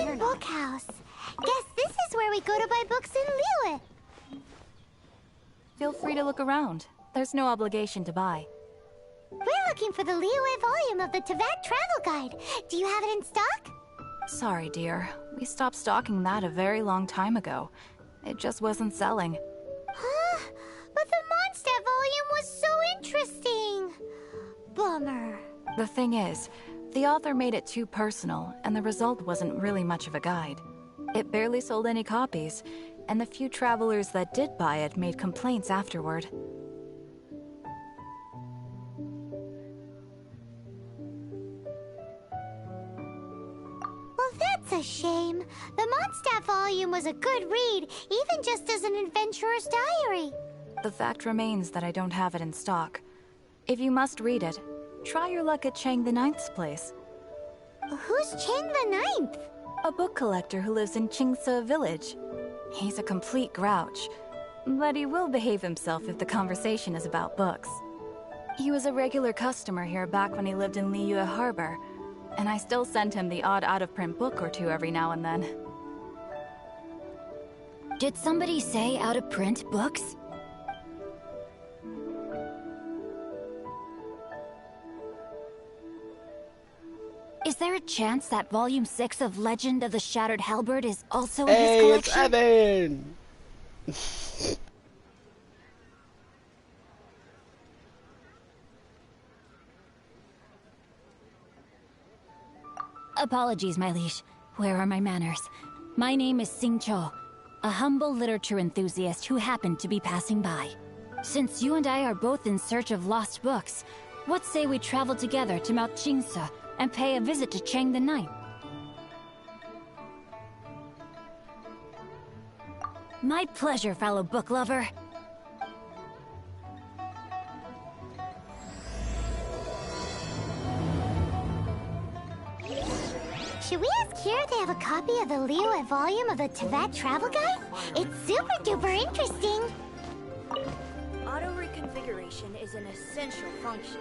Liyue Bookhouse. Guess this is where we go to buy books in Liyue. Feel free to look around. There's no obligation to buy. We're looking for the Liyue volume of the Teyvat Travel Guide. Do you have it in stock? Sorry, dear. We stopped stocking that a very long time ago. It just wasn't selling. Huh? But the Mondstadt volume was so interesting. Bummer. The thing is, the author made it too personal, and the result wasn't really much of a guide. It barely sold any copies, and the few travelers that did buy it made complaints afterward. Well, that's a shame. The Mondstadt volume was a good read, even just as an adventurer's diary. The fact remains that I don't have it in stock. If you must read it, try your luck at Chang the Ninth's place. Who's Chang the Ninth? A book collector who lives in Qingse village. He's a complete grouch, but he will behave himself if the conversation is about books. He was a regular customer here back when he lived in Liyue Harbor, and I still send him the odd out-of-print book or two every now and then. Did somebody say out-of-print books? Is there a chance that Volume 6 of Legend of the Shattered Halberd is also in his collection? Hey, it's Evan! Apologies, my liege. Where are my manners? My name is Sing Cho, a humble literature enthusiast who happened to be passing by. Since you and I are both in search of lost books, what say we travel together to Mount Qingse and pay a visit to Chang the Ninth? My pleasure, fellow book lover. Should we ask here if they have a copy of the Liyue volume of the Teyvat Travel Guide? It's super duper interesting. Auto reconfiguration is an essential function.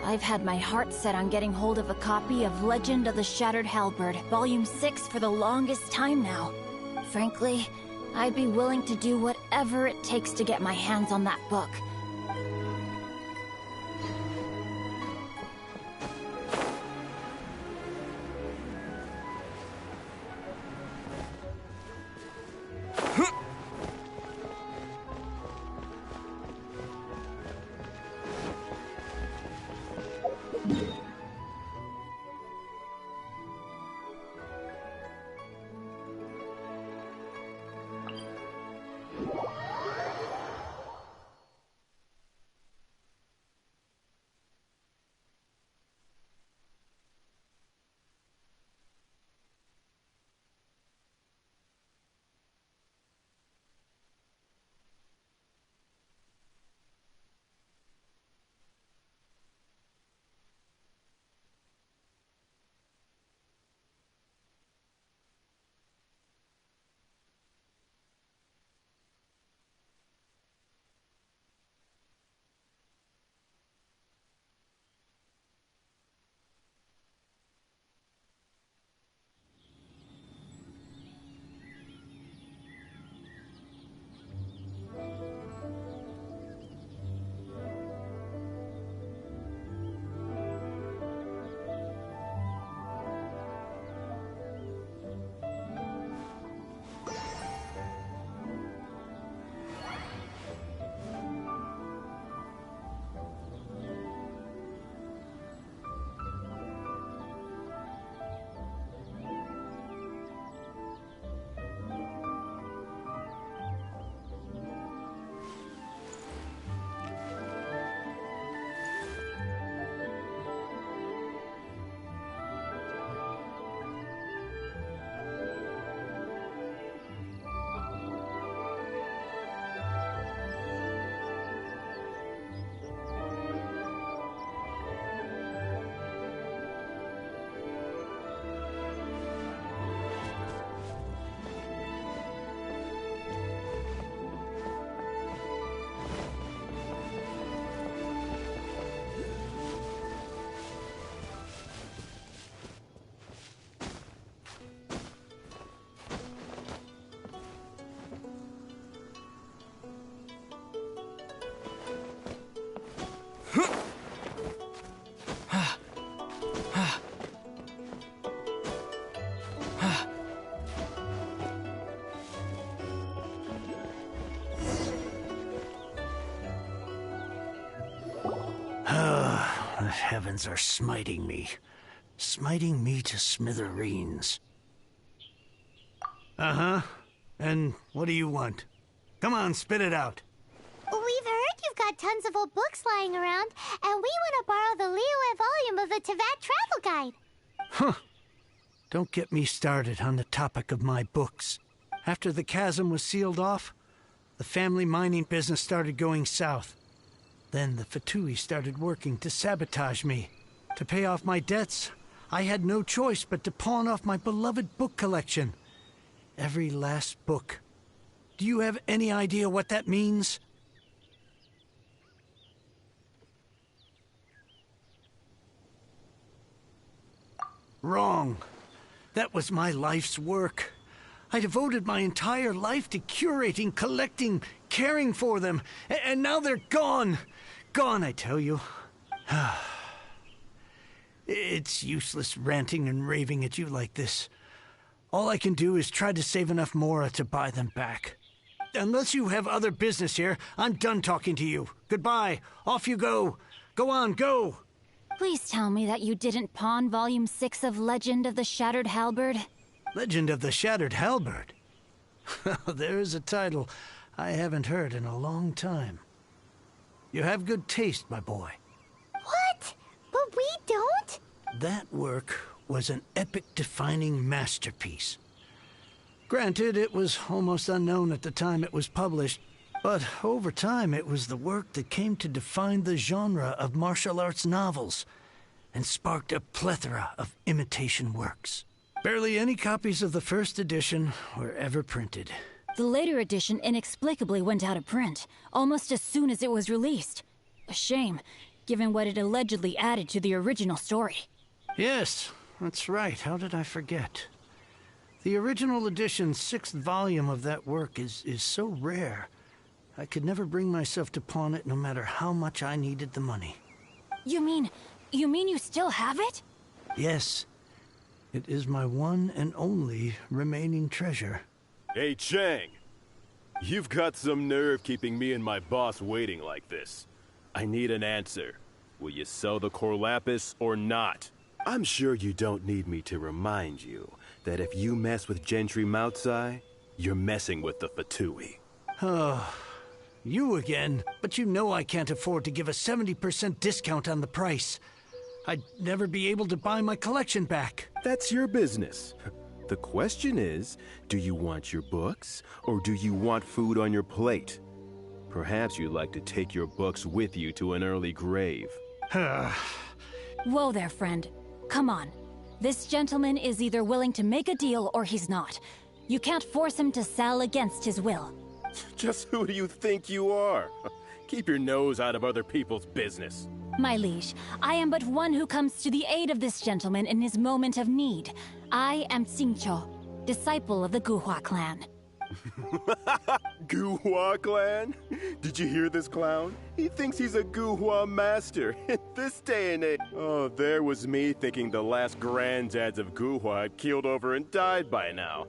I've had my heart set on getting hold of a copy of Legend of the Shattered Halberd, Volume 6 for the longest time now. Frankly, I'd be willing to do whatever it takes to get my hands on that book. heavens are smiting me. Smiting me to smithereens. Uh-huh. And what do you want? Come on, spit it out. We've heard you've got tons of old books lying around, and we want to borrow the Liyue volume of the Teyvat Travel Guide. Huh. Don't get me started on the topic of my books. After the chasm was sealed off, the family mining business started going south. Then the Fatui started working to sabotage me. To pay off my debts, I had no choice but to pawn off my beloved book collection. Every last book. Do you have any idea what that means? Wrong. That was my life's work. I devoted my entire life to curating, collecting, caring for them, and now they're gone. Gone, I tell you. It's useless ranting and raving at you like this. All I can do is try to save enough Mora to buy them back. Unless you have other business here, I'm done talking to you. Goodbye. Off you go. Go on, go. Please tell me that you didn't pawn Volume 6 of Legend of the Shattered Halberd. Legend of the Shattered Halberd? There's a title I haven't heard in a long time. You have good taste, my boy. What? But we don't? That work was an epic-defining masterpiece. Granted, it was almost unknown at the time it was published, but over time it was the work that came to define the genre of martial arts novels and sparked a plethora of imitation works. Barely any copies of the first edition were ever printed. The later edition inexplicably went out of print, almost as soon as it was released. A shame, given what it allegedly added to the original story. Yes, that's right. How did I forget? The original edition's 6th volume of that work is so rare. I could never bring myself to pawn it no matter how much I needed the money. You mean you still have it? Yes. It is my one and only remaining treasure. Hey, Chang. You've got some nerve keeping me and my boss waiting like this. I need an answer. Will you sell the core lapis or not? I'm sure you don't need me to remind you that if you mess with Gentry Moutsai, you're messing with the Fatui. Oh, you again. But you know I can't afford to give a 70% discount on the price. I'd never be able to buy my collection back. That's your business. The question is, do you want your books, or do you want food on your plate? Perhaps you'd like to take your books with you to an early grave. Whoa there, friend. Come on. This gentleman is either willing to make a deal or he's not. You can't force him to sell against his will. Just who do you think you are? Keep your nose out of other people's business. My liege, I am but one who comes to the aid of this gentleman in his moment of need. I am Xingqiu, disciple of the Guhua clan. Guhua clan? Did you hear this clown? He thinks he's a Guhua master in this day and age. Oh, there was me thinking the last granddads of Guhua had keeled over and died by now.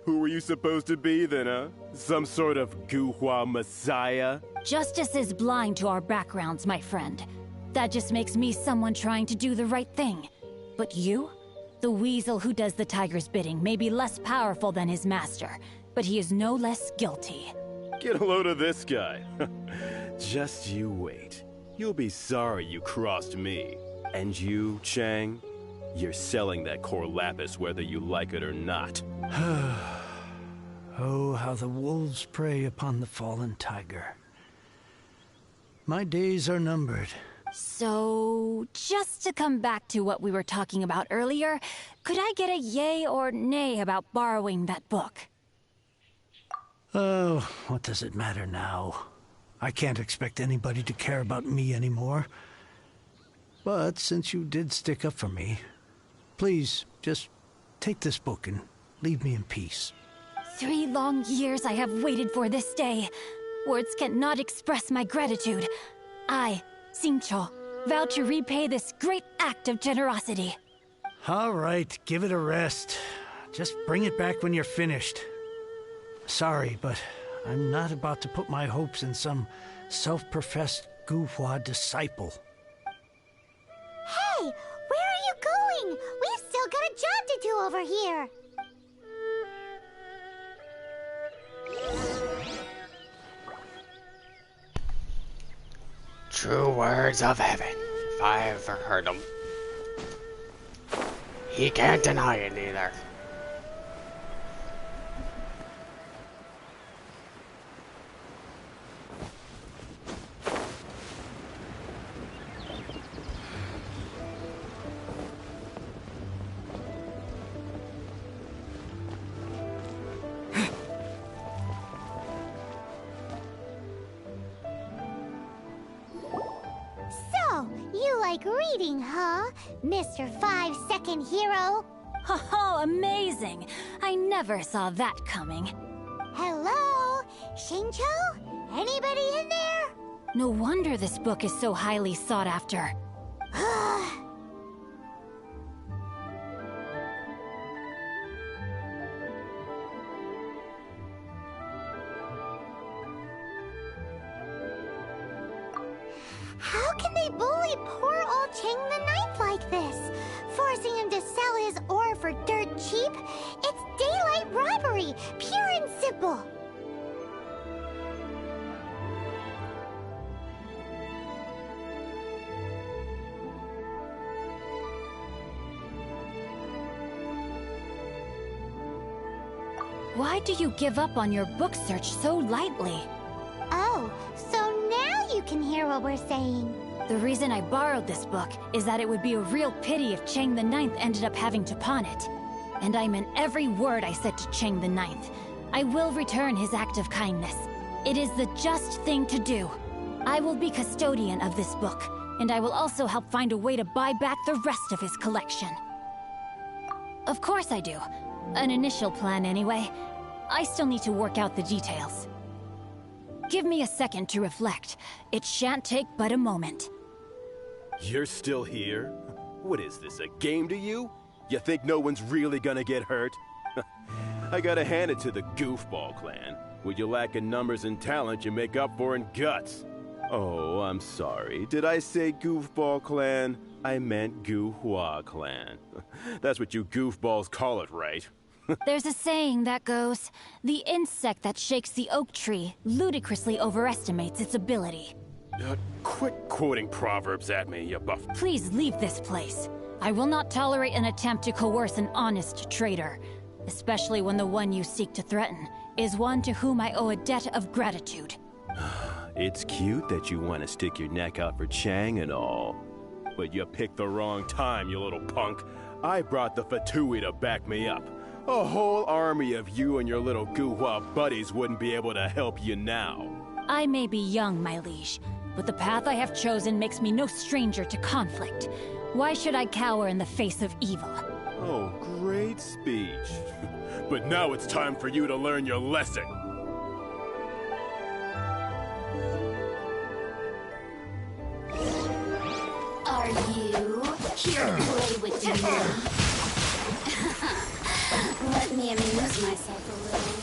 Who were you supposed to be then, huh? Some sort of Guhua messiah? Justice is blind to our backgrounds, my friend. That just makes me someone trying to do the right thing. But you? The weasel who does the tiger's bidding may be less powerful than his master, but he is no less guilty. Get a load of this guy. Just you wait. You'll be sorry you crossed me. And you, Chang, you're selling that core lapis whether you like it or not. Oh, how the wolves prey upon the fallen tiger. My days are numbered. So, just to come back to what we were talking about earlier, could I get a yay or nay about borrowing that book? Oh, what does it matter now? I can't expect anybody to care about me anymore. But since you did stick up for me, please, just take this book and leave me in peace. 3 long years I have waited for this day. Words cannot express my gratitude. I, Xingqiu, vow to repay this great act of generosity. All right, give it a rest. Just bring it back when you're finished. Sorry, but I'm not about to put my hopes in some self-professed Guhua disciple. Hey, where are you going? We've still got a job to do over here. True words of heaven, if I ever heard them. He can't deny it either. So, you like reading, huh? Mr. 5-second hero? Oh, amazing! I never saw that coming. Hello? Shincho? Anybody in there? No wonder this book is so highly sought after. How can they bully poor old Chang the Ninth like this? Forcing him to sell his ore for dirt cheap? It's daylight robbery, pure and simple. Why do you give up on your book search so lightly? Oh, so now you can hear what we're saying. The reason I borrowed this book is that it would be a real pity if Chang the Ninth ended up having to pawn it. And I meant every word I said to Chang the Ninth. I will return his act of kindness. It is the just thing to do. I will be custodian of this book, and I will also help find a way to buy back the rest of his collection. Of course I do. An initial plan anyway. I still need to work out the details. Give me a second to reflect. It shan't take but a moment. You're still here? What is this, a game to you? You think no one's really gonna get hurt? I gotta hand it to the Goofball clan. What you lack in numbers and talent, you make up for in guts. Oh, I'm sorry. Did I say Goofball clan? I meant Goohua clan. That's what you goofballs call it, right? There's a saying that goes, the insect that shakes the oak tree ludicrously overestimates its ability. Quit quoting proverbs at me, you buff. Please leave this place. I will not tolerate an attempt to coerce an honest trader, especially when the one you seek to threaten is one to whom I owe a debt of gratitude. It's cute that you want to stick your neck out for Chang and all. But you picked the wrong time, you little punk. I brought the Fatui to back me up. A whole army of you and your little Guhua buddies wouldn't be able to help you now. I may be young, my liege, but the path I have chosen makes me no stranger to conflict. Why should I cower in the face of evil? Oh, great speech. But now it's time for you to learn your lesson. Are you here to play with me? Let me amuse myself a little.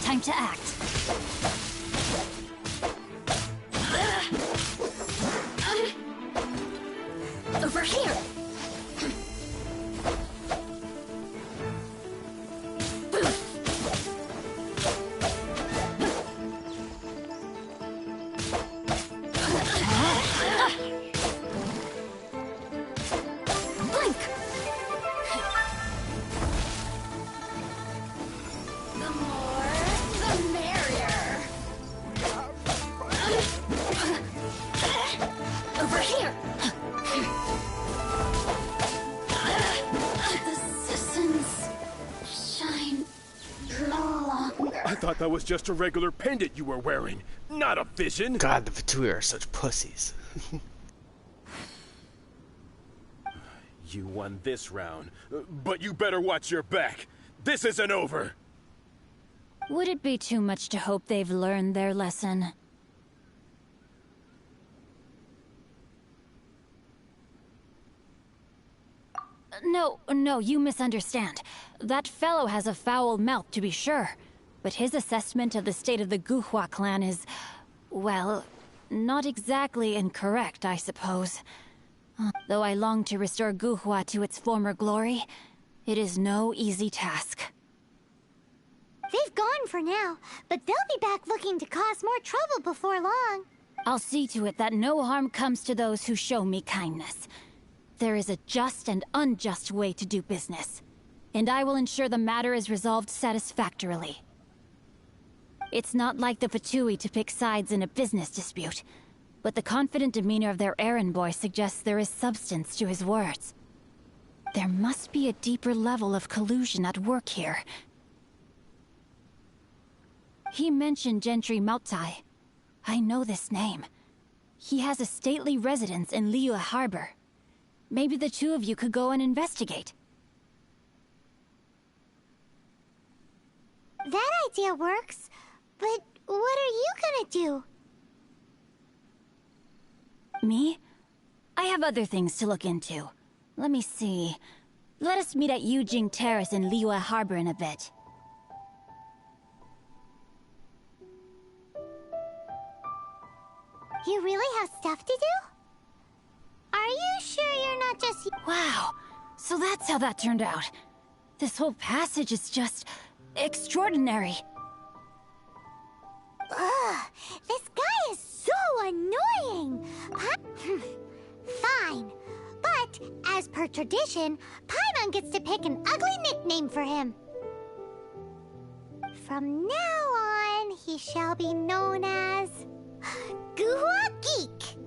Time to act. Over here! I thought that was just a regular pendant you were wearing, not a vision. God, the Fatui are such pussies. You won this round, but you better watch your back. This isn't over. Would it be too much to hope they've learned their lesson? No, you misunderstand. That fellow has a foul mouth, to be sure. But his assessment of the state of the Guhua clan is, well, not exactly incorrect, I suppose. Though I long to restore Guhua to its former glory, it is no easy task. They've gone for now, but they'll be back looking to cause more trouble before long. I'll see to it that no harm comes to those who show me kindness. There is a just and unjust way to do business, and I will ensure the matter is resolved satisfactorily. It's not like the Fatui to pick sides in a business dispute, but the confident demeanor of their errand boy suggests there is substance to his words. There must be a deeper level of collusion at work here. He mentioned Gentry Mautai. I know this name. He has a stately residence in Liyue Harbor. Maybe the two of you could go and investigate. That idea works, but what are you gonna do? Me? I have other things to look into. Let me see. Let us meet at Yujing Terrace in Liyue Harbor in a bit. You really have stuff to do? Are you sure you're not just... Wow, so that's how that turned out. This whole passage is just... extraordinary. Ugh, this guy is so annoying! Fine, but as per tradition, Paimon gets to pick an ugly nickname for him. From now on, he shall be known as... Guhua Geek!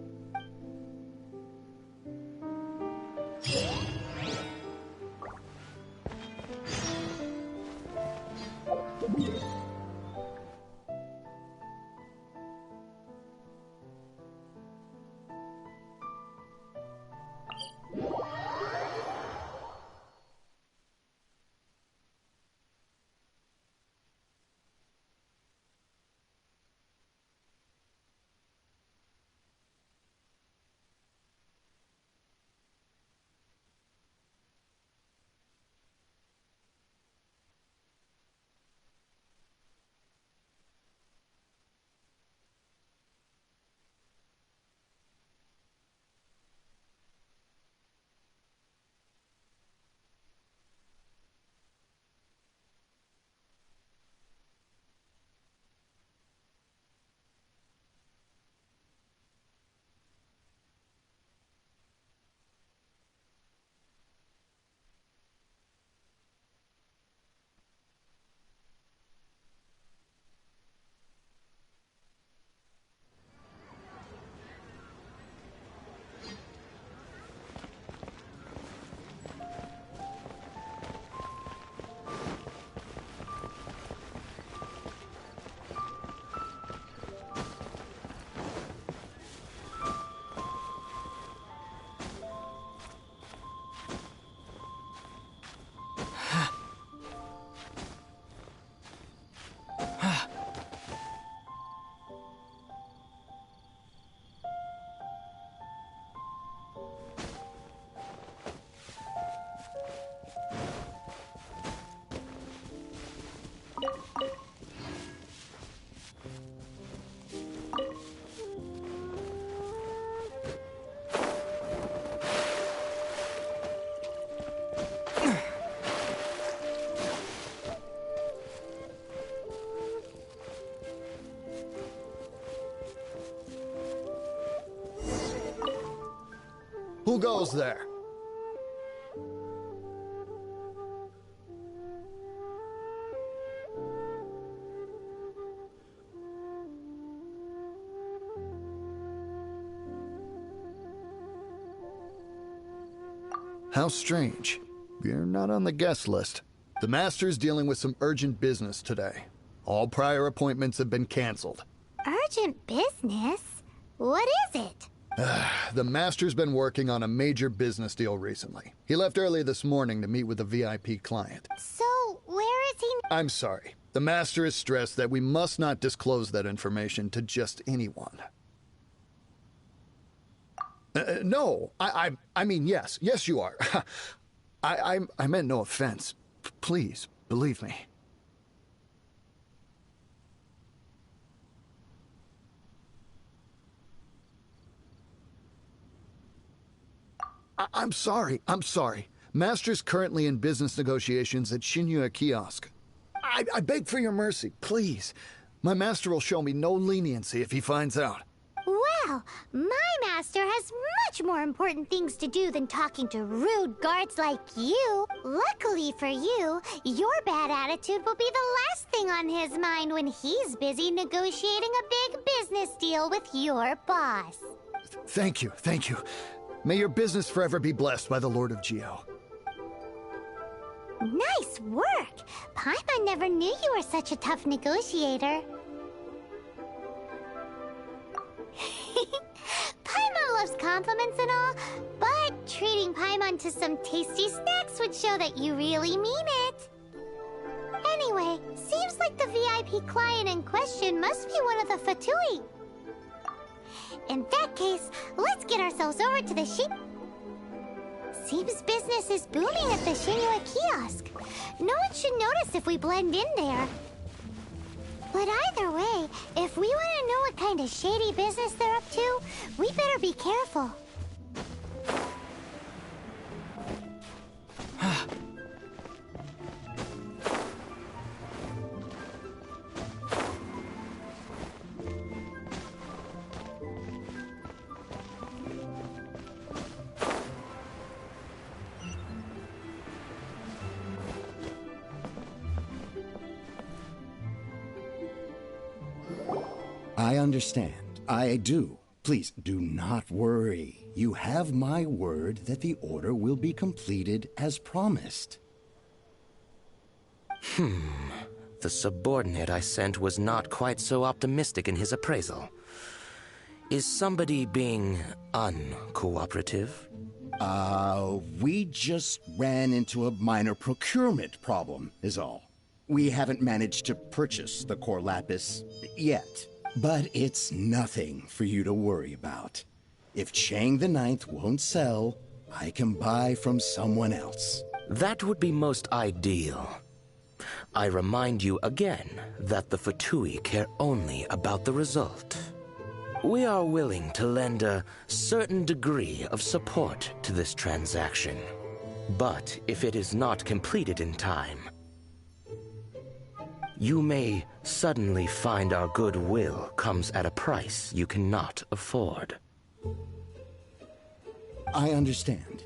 Who goes there? How strange. You're not on the guest list. The Master's dealing with some urgent business today. All prior appointments have been canceled. Urgent business? What is it? The Master's been working on a major business deal recently. He left early this morning to meet with a VIP client. So, where is he? I'm sorry. The Master is stressed that we must not disclose that information to just anyone. No, I mean, yes. Yes, you are. I meant no offense. Please, believe me. I'm sorry. Master's currently in business negotiations at Shinya Kiosk. I beg for your mercy, please. My master will show me no leniency if he finds out. Well, my master has much more important things to do than talking to rude guards like you. Luckily for you, your bad attitude will be the last thing on his mind when he's busy negotiating a big business deal with your boss. Thank you. May your business forever be blessed by the Lord of Geo. Nice work! Paimon never knew you were such a tough negotiator. Paimon loves compliments and all, but treating Paimon to some tasty snacks would show that you really mean it. Anyway, seems like the VIP client in question must be one of the Fatui. In that case, let's get ourselves over to the sheep. Seems business is booming at the Shinua kiosk. No one should notice if we blend in there. But either way, if we want to know what kind of shady business they're up to, we better be careful. I understand. I do. Please do not worry. You have my word that the order will be completed as promised. The subordinate I sent was not quite so optimistic in his appraisal. Is somebody being uncooperative? We just ran into a minor procurement problem, is all. We haven't managed to purchase the core lapis yet. But it's nothing for you to worry about. If Chang the Ninth won't sell, I can buy from someone else. That would be most ideal. I remind you again that the Fatui care only about the result. We are willing to lend a certain degree of support to this transaction. But if it is not completed in time, you may suddenly find our goodwill comes at a price you cannot afford. I understand.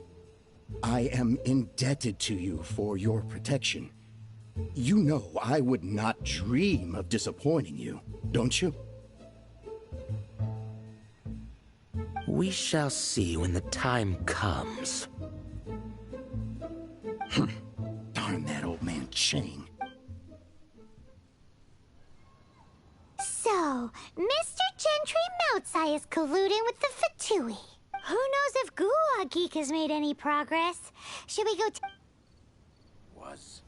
I am indebted to you for your protection. You know I would not dream of disappointing you, don't you? We shall see when the time comes. Darn that old man Chang. So, Mr. Gentry Moutsai is colluding with the Fatui. Who knows if Gulag Geek has made any progress? Should we go Was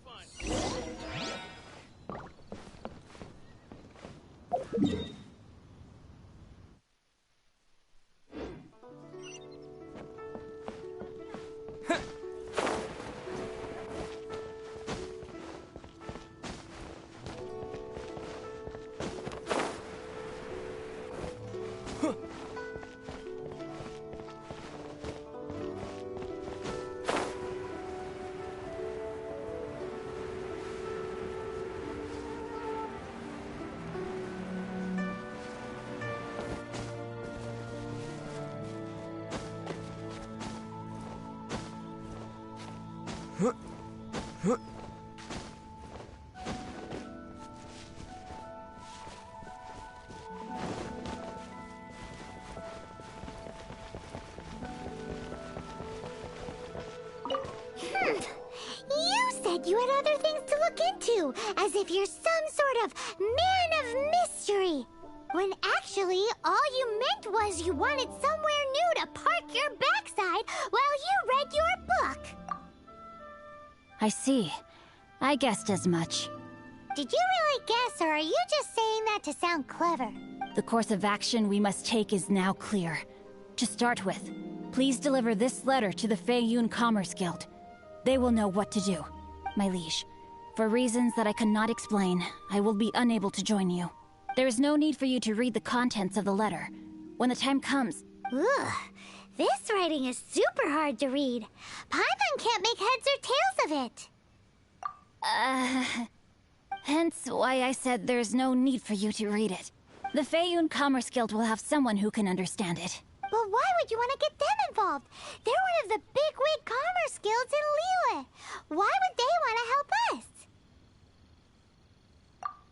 You had other things to look into, as if you're some sort of man of mystery. When actually, all you meant was you wanted somewhere new to park your backside while you read your book. I see. I guessed as much. Did you really guess, or are you just saying that to sound clever? The course of action we must take is now clear. To start with, please deliver this letter to the Feiyun Commerce Guild. They will know what to do. My liege, for reasons that I cannot explain, I will be unable to join you. There is no need for you to read the contents of the letter. When the time comes... Ugh, This writing is super hard to read. Paimon can't make heads or tails of it. Hence why I said there's no need for you to read it. The Feiyun Commerce Guild will have someone who can understand it. But why would you want to get them involved? They're one of the bigwig commerce guilds in Liyue. Why would they want to help us?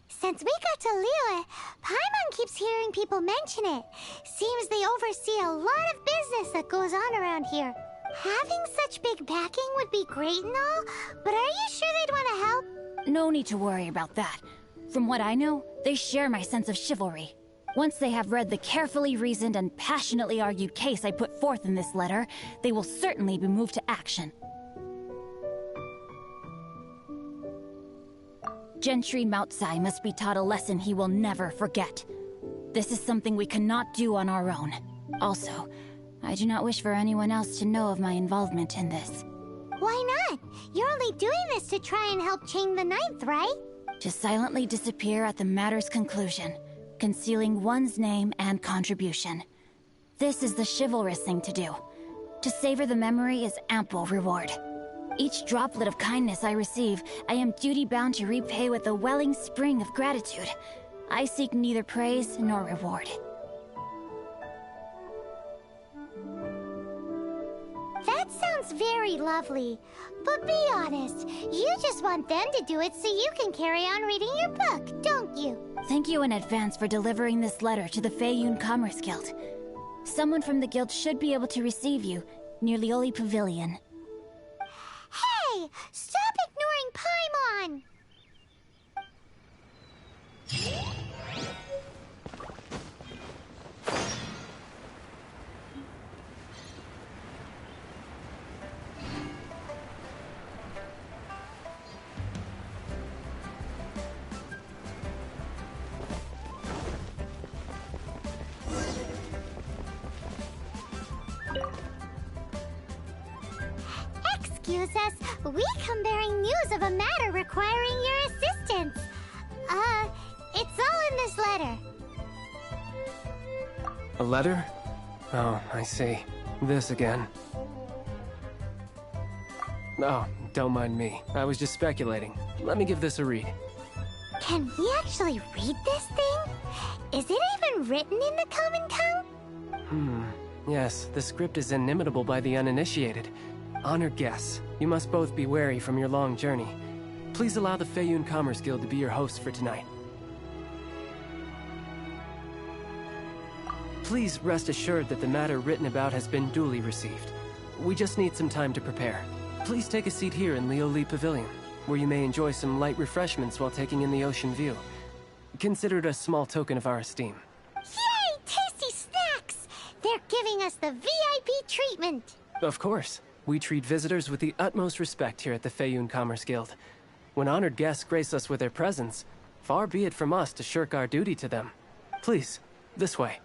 Since we got to Liyue, Paimon keeps hearing people mention it. Seems they oversee a lot of business that goes on around here. Having such big backing would be great and all, but are you sure they'd want to help? No need to worry about that. From what I know, they share my sense of chivalry. Once they have read the carefully reasoned and passionately argued case I put forth in this letter, they will certainly be moved to action. Gentry Moutsai must be taught a lesson he will never forget. This is something we cannot do on our own. Also, I do not wish for anyone else to know of my involvement in this. Why not? You're only doing this to try and help Chang the Ninth, right? To silently disappear at the matter's conclusion, concealing one's name and contribution. This is the chivalrous thing to do. To savor the memory is ample reward. Each droplet of kindness I receive, I am duty-bound to repay with a welling spring of gratitude. I seek neither praise nor reward. That sounds very lovely. But be honest, you just want them to do it so you can carry on reading your book, don't you? Thank you in advance for delivering this letter to the Feiyun Commerce Guild. Someone from the guild should be able to receive you near Lioli Pavilion. Hey! Stop ignoring Paimon! Excuse us, we come bearing news of a matter requiring your assistance. It's all in this letter. A letter? Oh, I see. This again. Oh, don't mind me. I was just speculating. Let me give this a read. Can we actually read this thing? Is it even written in the common tongue? Yes, the script is inimitable by the uninitiated. Honored guests, you must both be wary from your long journey. Please allow the Feiyun Commerce Guild to be your host for tonight. Please rest assured that the matter written about has been duly received. We just need some time to prepare. Please take a seat here in Lioli Pavilion, where you may enjoy some light refreshments while taking in the ocean view. Consider it a small token of our esteem. Yay! Tasty snacks! They're giving us the VIP treatment! Of course. We treat visitors with the utmost respect here at the Feiyun Commerce Guild. When honored guests grace us with their presence, far be it from us to shirk our duty to them. Please, this way.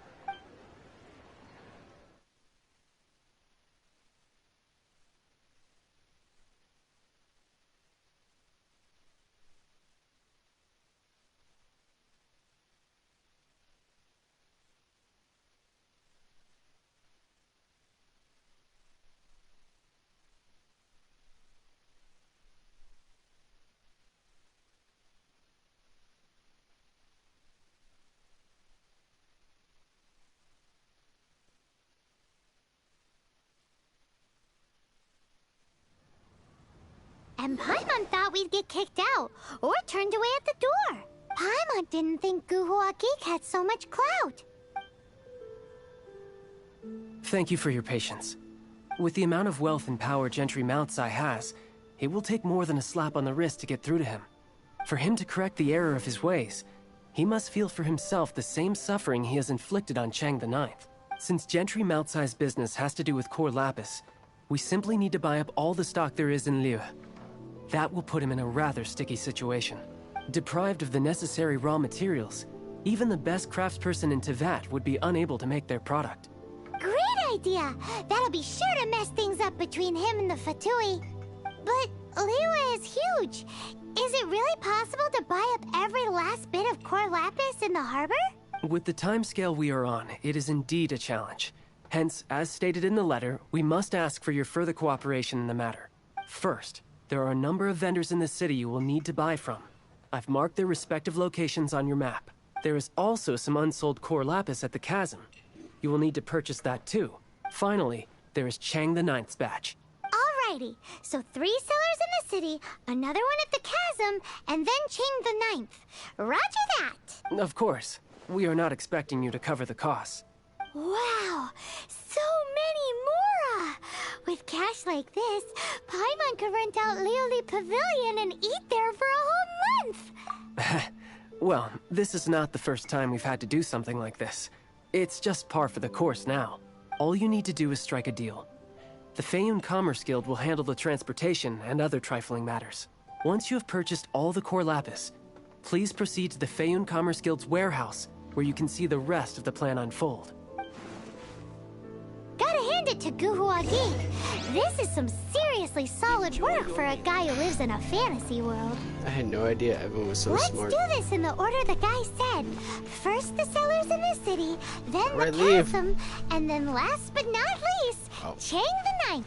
And Paimon thought we'd get kicked out, or turned away at the door. Paimon didn't think Guhua Geek had so much clout. Thank you for your patience. With the amount of wealth and power Gentry Moutsai has, it will take more than a slap on the wrist to get through to him. For him to correct the error of his ways, he must feel for himself the same suffering he has inflicted on Chang the Ninth. Since Gentry Moutsai's business has to do with core lapis, we simply need to buy up all the stock there is in Liyue. That will put him in a rather sticky situation. Deprived of the necessary raw materials, even the best craftsperson in Teyvat would be unable to make their product. Great idea! That'll be sure to mess things up between him and the Fatui. But Liyue is huge. Is it really possible to buy up every last bit of core lapis in the harbor? With the timescale we are on, it is indeed a challenge. Hence, as stated in the letter, we must ask for your further cooperation in the matter. First, there are a number of vendors in the city you will need to buy from. I've marked their respective locations on your map. There is also some unsold core lapis at the chasm. You will need to purchase that too. Finally, there is Chang the Ninth's batch. Alrighty, so 3 sellers in the city, another one at the chasm, and then Chang the Ninth. Roger that! Of course. We are not expecting you to cover the costs. Wow, so many more! With cash like this, Paimon could rent out Leoli Pavilion and eat there for a whole month! Well, this is not the first time we've had to do something like this. It's just par for the course now. All you need to do is strike a deal. The Feiyun Commerce Guild will handle the transportation and other trifling matters. Once you have purchased all the core lapis, please proceed to the Feiyun Commerce Guild's warehouse, where you can see the rest of the plan unfold. Gotta hand it to Guhuagi. This is some seriously solid work for a guy who lives in a fantasy world. I had no idea everyone was so smart. Let's do this in the order the guy said. First the sellers in the city, then Right, the leave. chasm, and then last but not least, Chang the Ninth.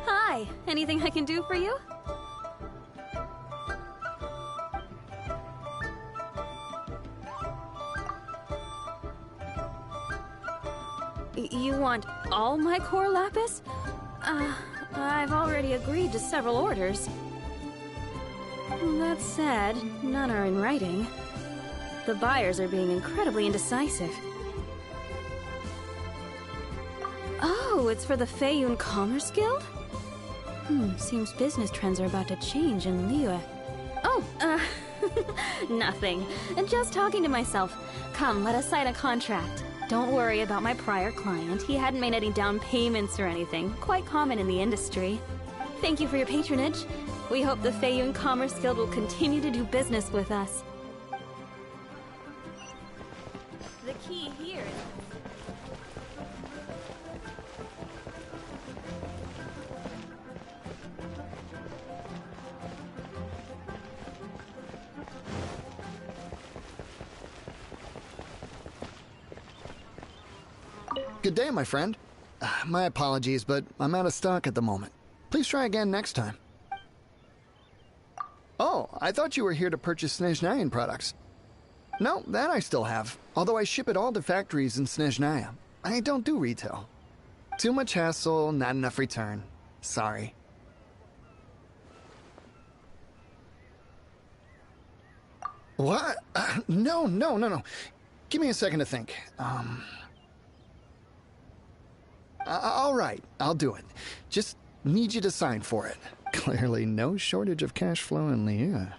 Hi, anything I can do for you? You want all my core lapis? I've already agreed to several orders. That said, none are in writing. The buyers are being incredibly indecisive. Oh, it's for the Feiyun Commerce Guild? Seems business trends are about to change in Liyue. Oh, nothing. Just talking to myself. Come, let us sign a contract. Don't worry about my prior client. He hadn't made any down payments or anything. Quite common in the industry. Thank you for your patronage. We hope the Feiyun Commerce Guild will continue to do business with us. The key here is... Good day, my friend. My apologies, but I'm out of stock at the moment. Please try again next time. Oh, I thought you were here to purchase Snezhnayan products. No, that I still have, although I ship it all to factories in Snezhnaya. I don't do retail. Too much hassle, not enough return. Sorry. What? No. Give me a second to think. All right, I'll do it. Just need you to sign for it. Clearly no shortage of cash flow in Liyue.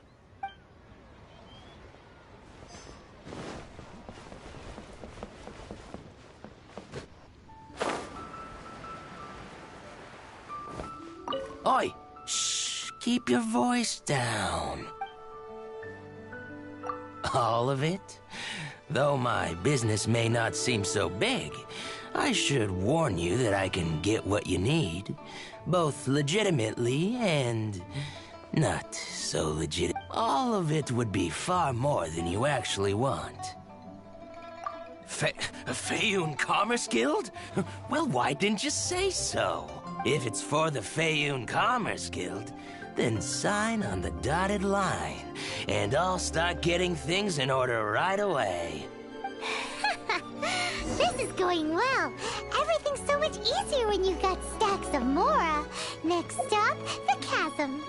Oi! Shh! Keep your voice down. All of it? Though my business may not seem so big, I should warn you that I can get what you need, both legitimately and not so legit. All of it would be far more than you actually want. A Feiyun Commerce Guild? Well, why didn't you say so? If it's for the Feiyun Commerce Guild, then sign on the dotted line, and I'll start getting things in order right away. This is going well. Everything's so much easier when you've got stacks of Mora. Next stop, the chasm.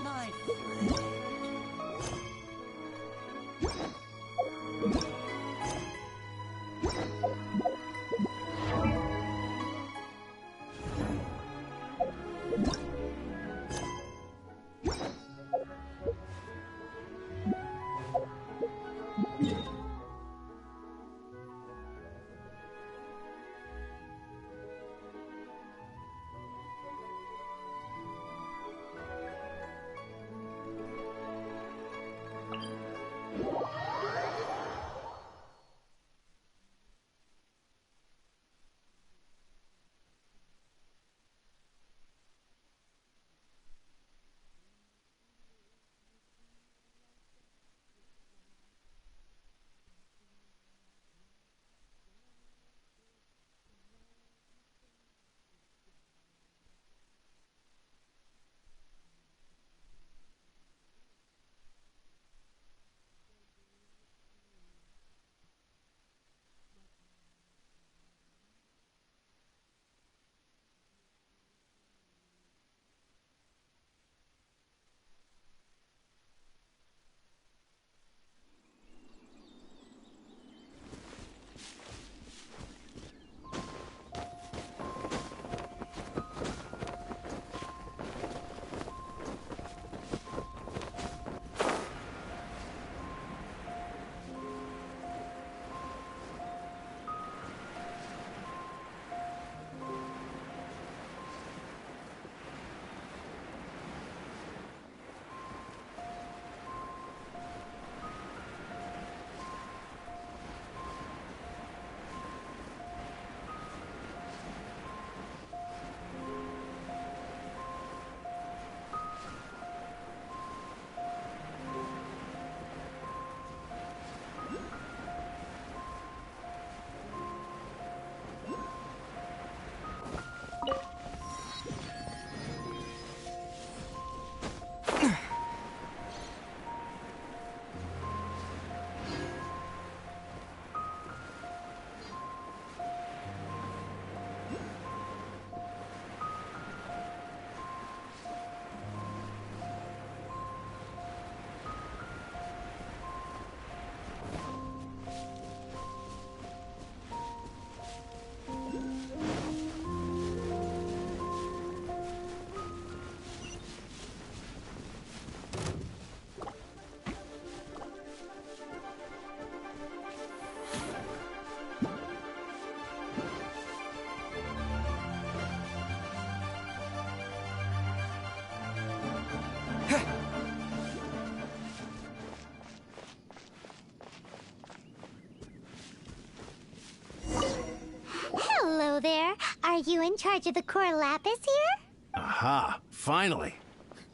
Hello there. Are you in charge of the core lapis here? Aha, finally.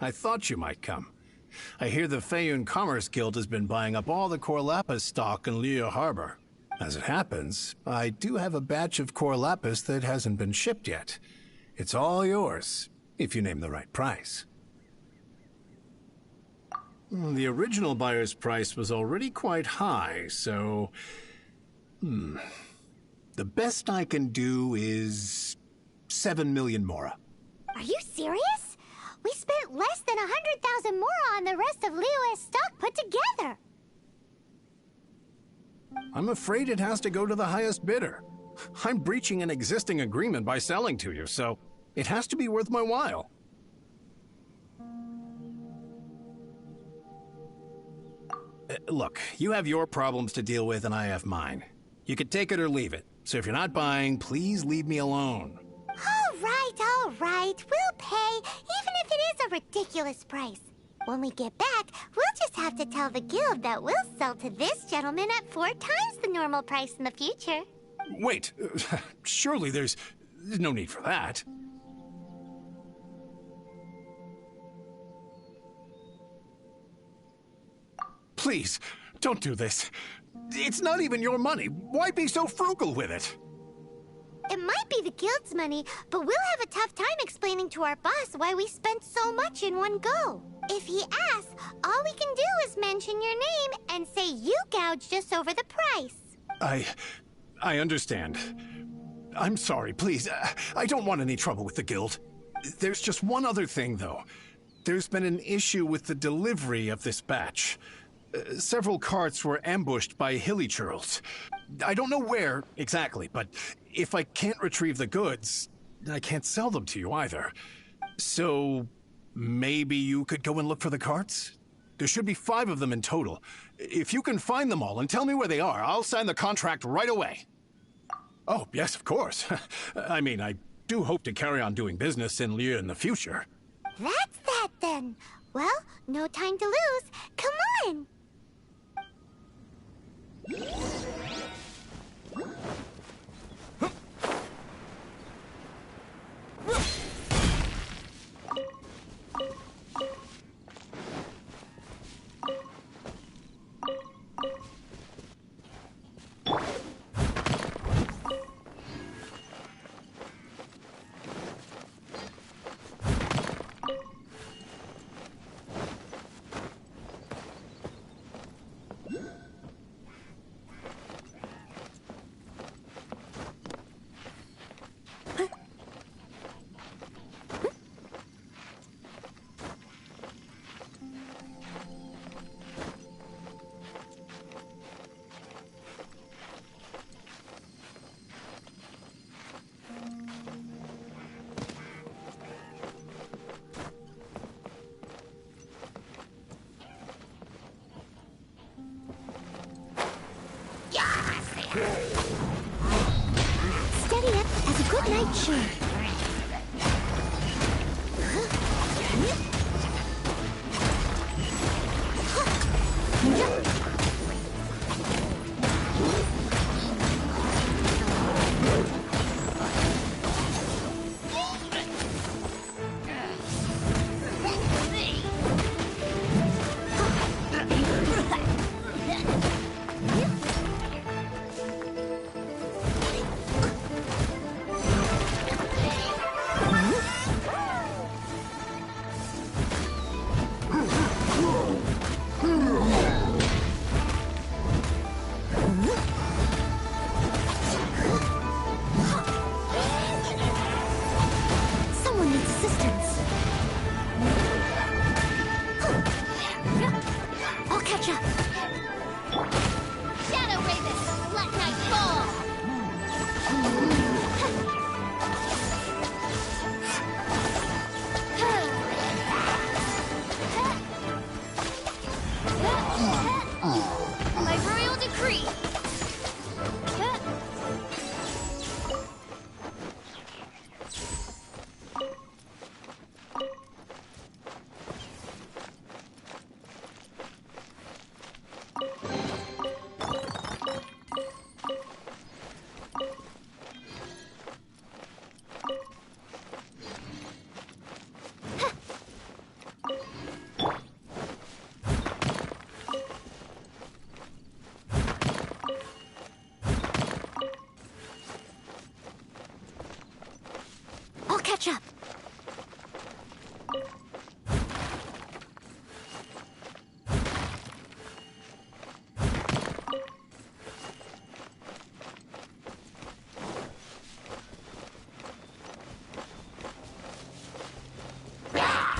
I thought you might come. I hear the Feiyun Commerce Guild has been buying up all the core lapis stock in Liu Harbor. As it happens, I do have a batch of core lapis that hasn't been shipped yet. It's all yours, if you name the right price. The original buyer's price was already quite high, so... The best I can do is 7 million Mora. Are you serious? We spent less than 100,000 Mora on the rest of Liyue's stock put together. I'm afraid it has to go to the highest bidder. I'm breaching an existing agreement by selling to you, so it has to be worth my while. Look, you have your problems to deal with and I have mine. You could take it or leave it. So if you're not buying, please leave me alone. All right. We'll pay, even if it is a ridiculous price. When we get back, we'll just have to tell the guild that we'll sell to this gentleman at 4 times the normal price in the future. Wait, surely there's no need for that. Please, don't do this. It's not even your money. Why be so frugal with it? It might be the guild's money, but we'll have a tough time explaining to our boss why we spent so much in one go. If he asks, all we can do is mention your name and say you gouged us over the price. I understand. I'm sorry, please. I don't want any trouble with the guild. There's just one other thing, though. There's been an issue with the delivery of this batch. Several carts were ambushed by hilly churls. I don't know where exactly, but if I can't retrieve the goods, I can't sell them to you either. So maybe you could go and look for the carts? There should be 5 of them in total. If you can find them all and tell me where they are, I'll sign the contract right away. Oh, yes, of course. I mean, I do hope to carry on doing business in Liu in the future. That's that then. Well, no time to lose. Come on! Steady up as a good night cheer. Catch up.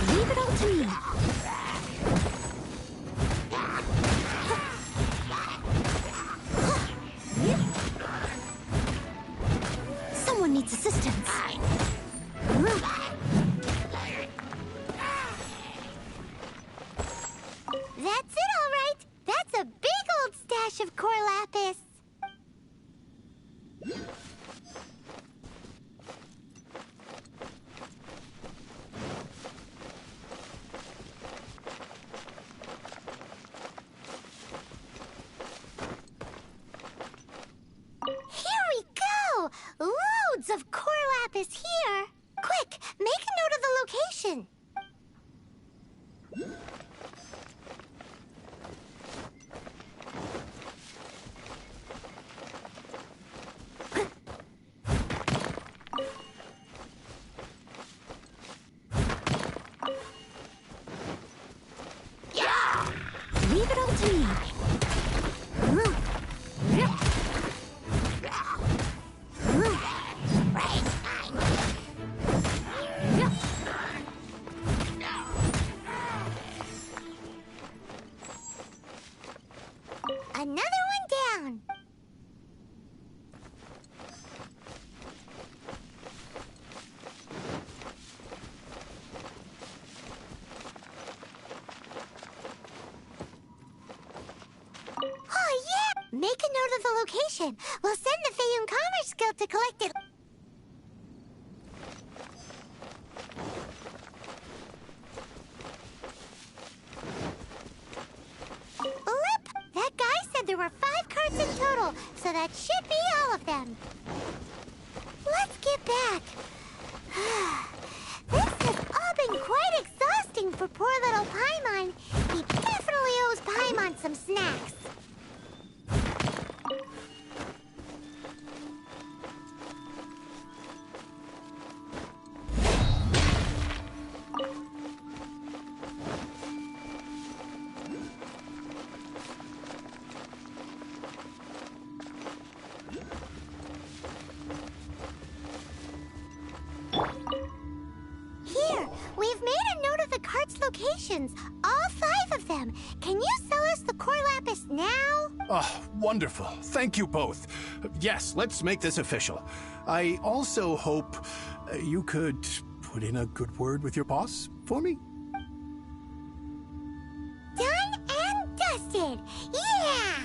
Leave it all to me. Someone needs assistance. location. We'll send the Fayum Commerce Guild to collect it. Oop! That guy said there were 5 carts in total, so that should be all of them. Let's get back. This has all been quite exhausting for poor little Paimon. He definitely owes Paimon some snacks. Here, we've made a note of the cart's locations, all 5 of them. Can you sell us the core lapis now? Oh, wonderful. Thank you both. Yes, let's make this official. I also hope you could put in a good word with your boss for me. Done and dusted. Yeah!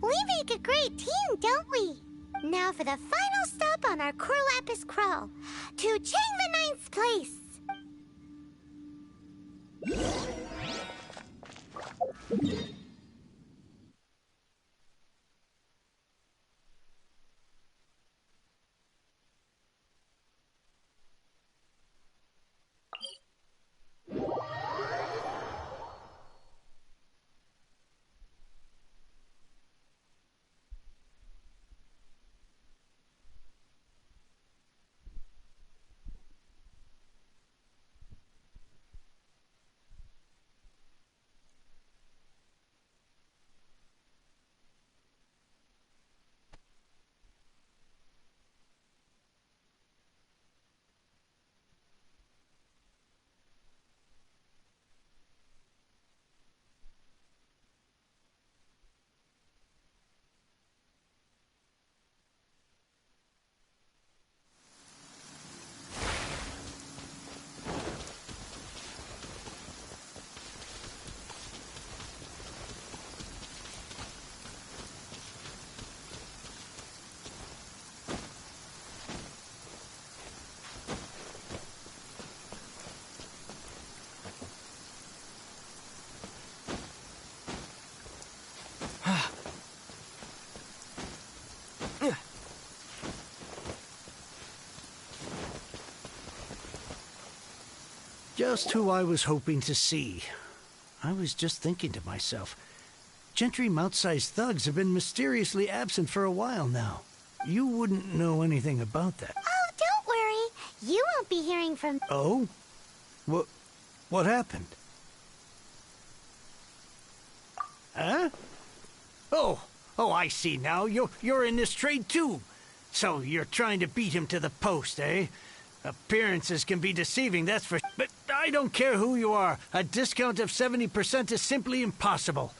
We make a great team, don't we? Now for the final stop on our core lapis crawl. To Chang the Ninth's place. Just who I was hoping to see. I was just thinking to myself, Gentry mount-sized thugs have been mysteriously absent for a while now. You wouldn't know anything about that. Oh, don't worry. You won't be hearing from... Oh? What happened? Huh? Oh, I see now. You're in this trade too. So you're trying to beat him to the post, eh? Appearances can be deceiving, that's for... But I don't care who you are. A discount of 70% is simply impossible.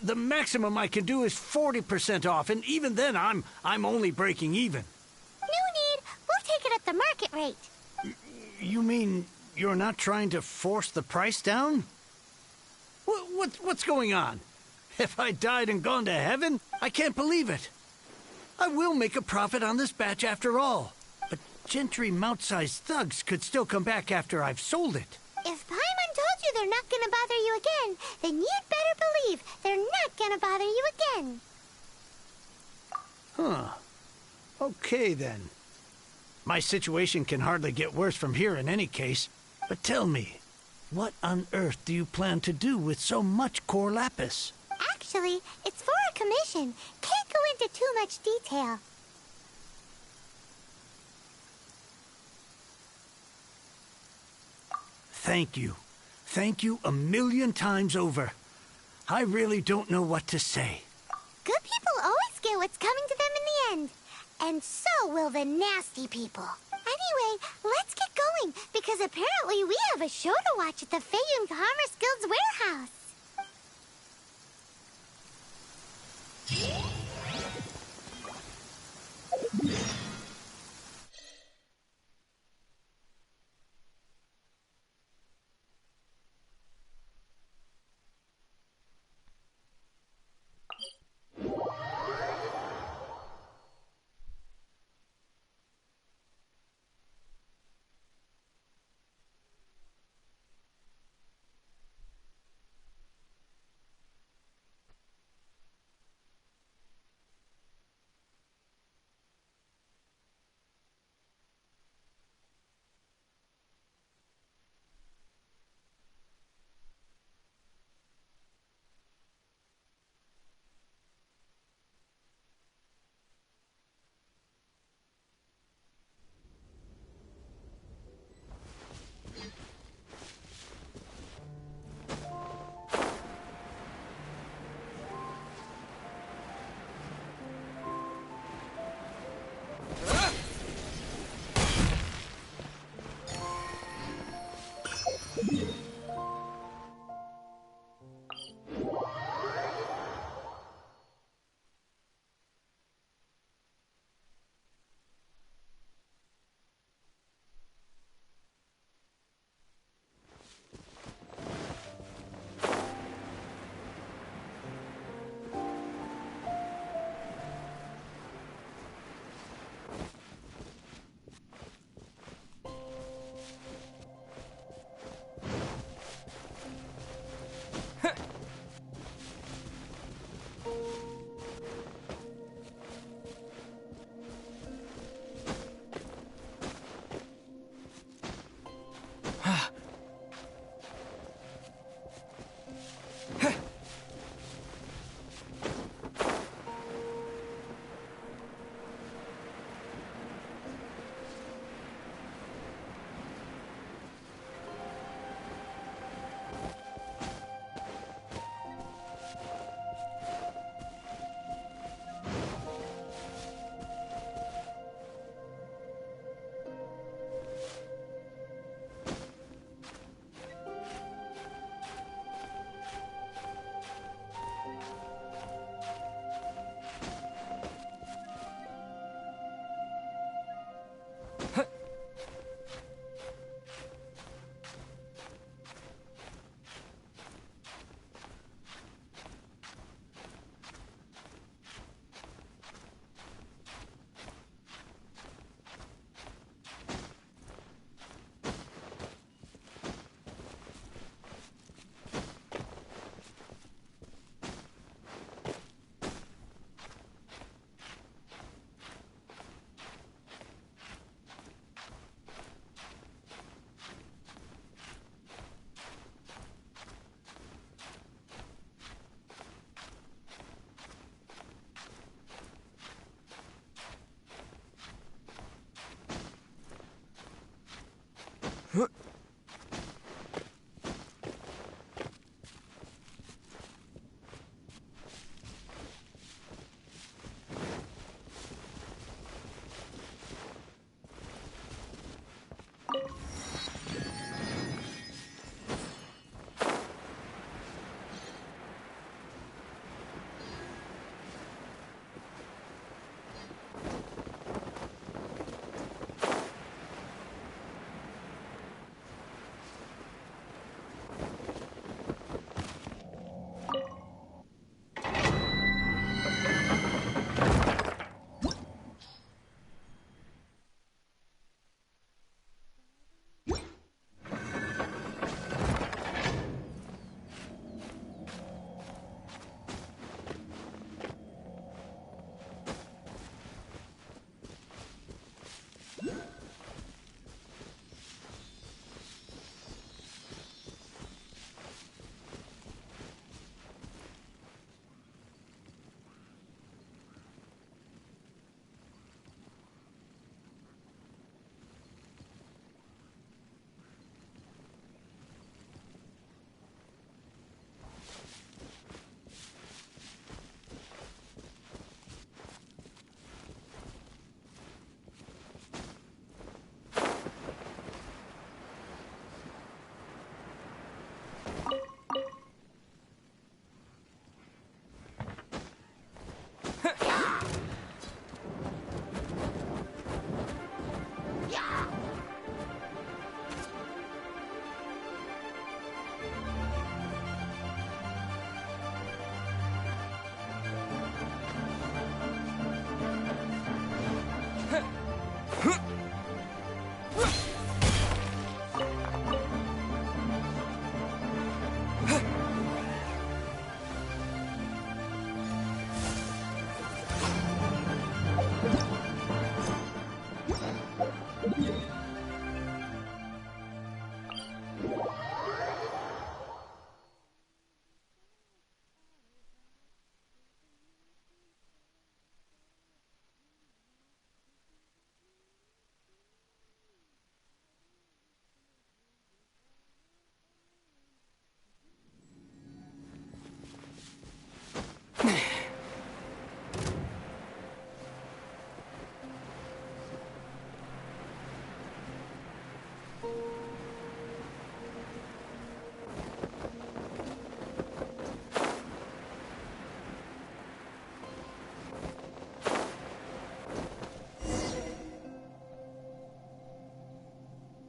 The maximum I can do is 40% off, and even then I'm only breaking even. No need. We'll take it at the market rate. You mean you're not trying to force the price down? What's going on? Have I died and gone to heaven? I can't believe it. I will make a profit on this batch after all. But Gentry mount-sized thugs could still come back after I've sold it. If Paimon told you they're not gonna bother you again, then you'd better believe they're not gonna bother you again. Huh. Okay, then. My situation can hardly get worse from here in any case. But tell me, what on earth do you plan to do with so much core lapis? Actually, it's for a commission. Can't go into too much detail. Thank you. Thank you a million times over. I really don't know what to say. Good people always get what's coming to them in the end. And so will the nasty people. Anyway, let's get going, because apparently we have a show to watch at the Fayum Commerce Guild's warehouse.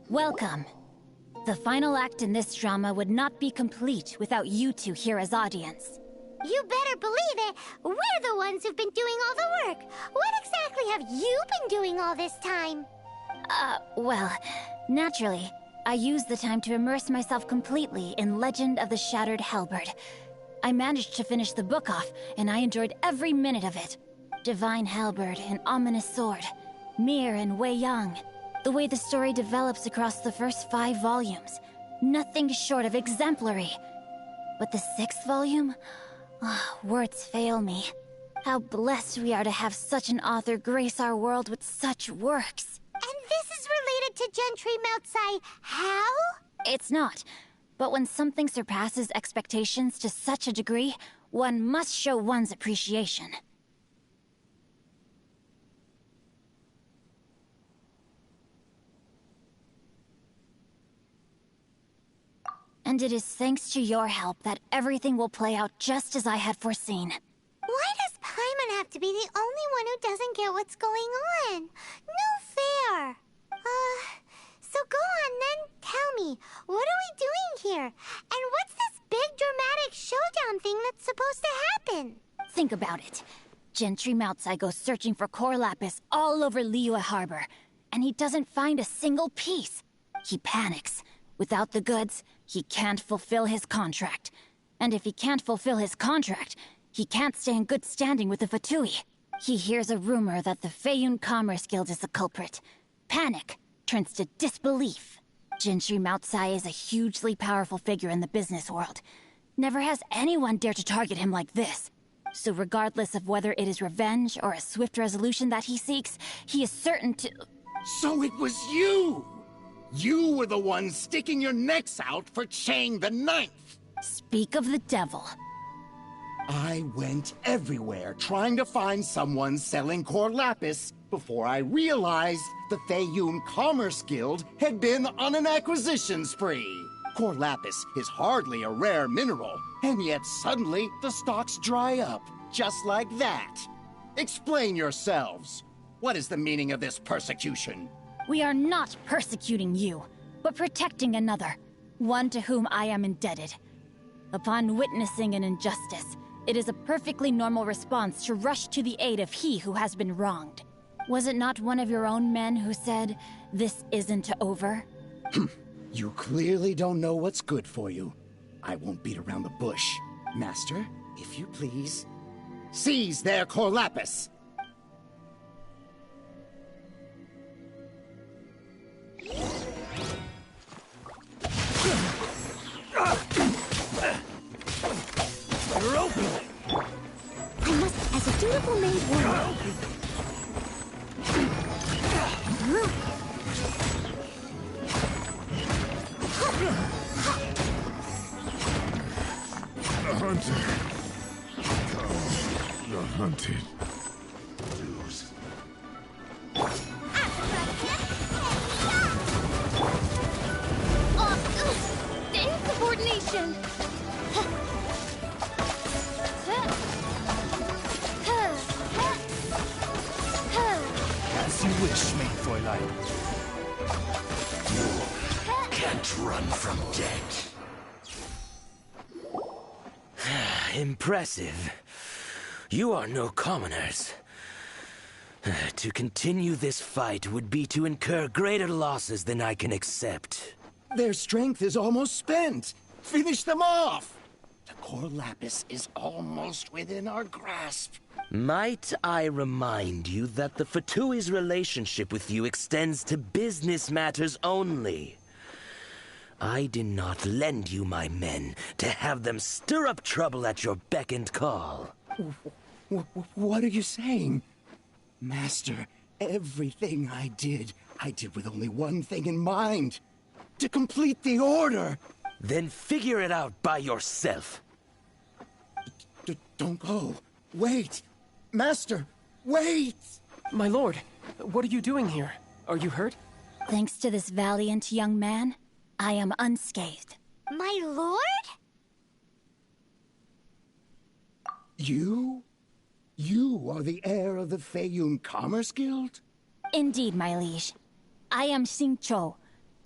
Welcome. The final act in this drama would not be complete without you two here as audience. You better believe it. We're the ones who've been doing all the work. What exactly have you been doing all this time? Well, naturally, I used the time to immerse myself completely in Legend of the Shattered Halberd. I managed to finish the book off, and I enjoyed every minute of it. Divine Halberd, an ominous sword. Mir and Wei Yang. The way the story develops across the first 5 volumes. Nothing short of exemplary. But the 6th volume? Words fail me. How blessed we are to have such an author grace our world with such works. And this is related to Gentry Moutsai how? It's not. But when something surpasses expectations to such a degree, one must show one's appreciation. And it is thanks to your help that everything will play out just as I had foreseen. Why does Paimon have to be the only one who doesn't get what's going on? No fair. So go on then, tell me, what are we doing here? And what's this big dramatic showdown thing that's supposed to happen? Think about it. Gentry Moutsai goes searching for core lapis all over Liyue Harbor, and he doesn't find a single piece. He panics. Without the goods, he can't fulfill his contract. And if he can't fulfill his contract, he can't stay in good standing with the Fatui. He hears a rumor that the Feiyun Commerce Guild is the culprit. Panic turns to disbelief. Gentry Moutsai is a hugely powerful figure in the business world. Never has anyone dared to target him like this. So regardless of whether it is revenge or a swift resolution that he seeks, he is certain to... So it was you! You were the one sticking your necks out for Chang the Ninth! Speak of the devil. I went everywhere trying to find someone selling core lapis before I realized the Feiyun Commerce Guild had been on an acquisition spree. Core lapis is hardly a rare mineral, and yet suddenly the stocks dry up, just like that. Explain yourselves. What is the meaning of this persecution? We are not persecuting you, but protecting another, one to whom I am indebted. Upon witnessing an injustice, it is a perfectly normal response to rush to the aid of he who has been wronged. Was it not one of your own men who said, "This isn't over"? You clearly don't know what's good for you. I won't beat around the bush. Master, if you please, seize their core lapis! You're open! I must, as a dutiful maid warrior... The hunter comes the hunted. Insubordination! As you wish, maid Fräulein. You can't run from death. Impressive. You are no commoners. To continue this fight would be to incur greater losses than I can accept. Their strength is almost spent. Finish them off! The core lapis is almost within our grasp. Might I remind you that the Fatui's relationship with you extends to business matters only? I did not lend you my men to have them stir up trouble at your beck and call. What are you saying? Master, everything I did with only one thing in mind. To complete the order. Then figure it out by yourself. Don't go. Wait. Master, wait! My lord, what are you doing here? Are you hurt? Thanks to this valiant young man, I am unscathed. My lord? You? You are the heir of the Feiyun Commerce Guild? Indeed, my liege. I am Xingqiu,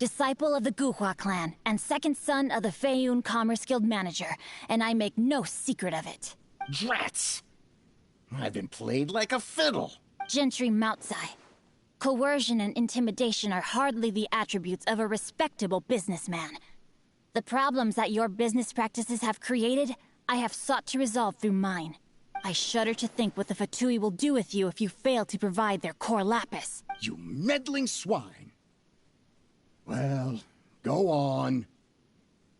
disciple of the Guhua clan and second son of the Feiyun Commerce Guild manager, and I make no secret of it. Drats! I've been played like a fiddle. Gentry Moutsai. Coercion and intimidation are hardly the attributes of a respectable businessman. The problems that your business practices have created, I have sought to resolve through mine. I shudder to think what the Fatui will do with you if you fail to provide their core lapis. You meddling swine. Well, go on.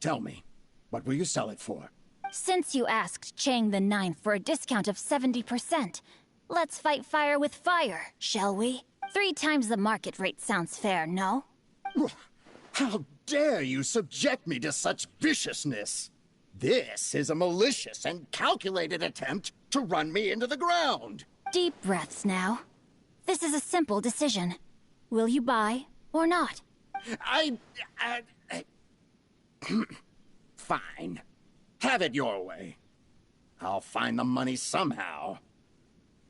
Tell me, what will you sell it for? Since you asked Chang the Ninth for a discount of 70%, let's fight fire with fire, shall we? 3 times the market rate sounds fair, no? How dare you subject me to such viciousness? This is a malicious and calculated attempt to run me into the ground. Deep breaths now. This is a simple decision. Will you buy or not? Fine. Have it your way. I'll find the money somehow.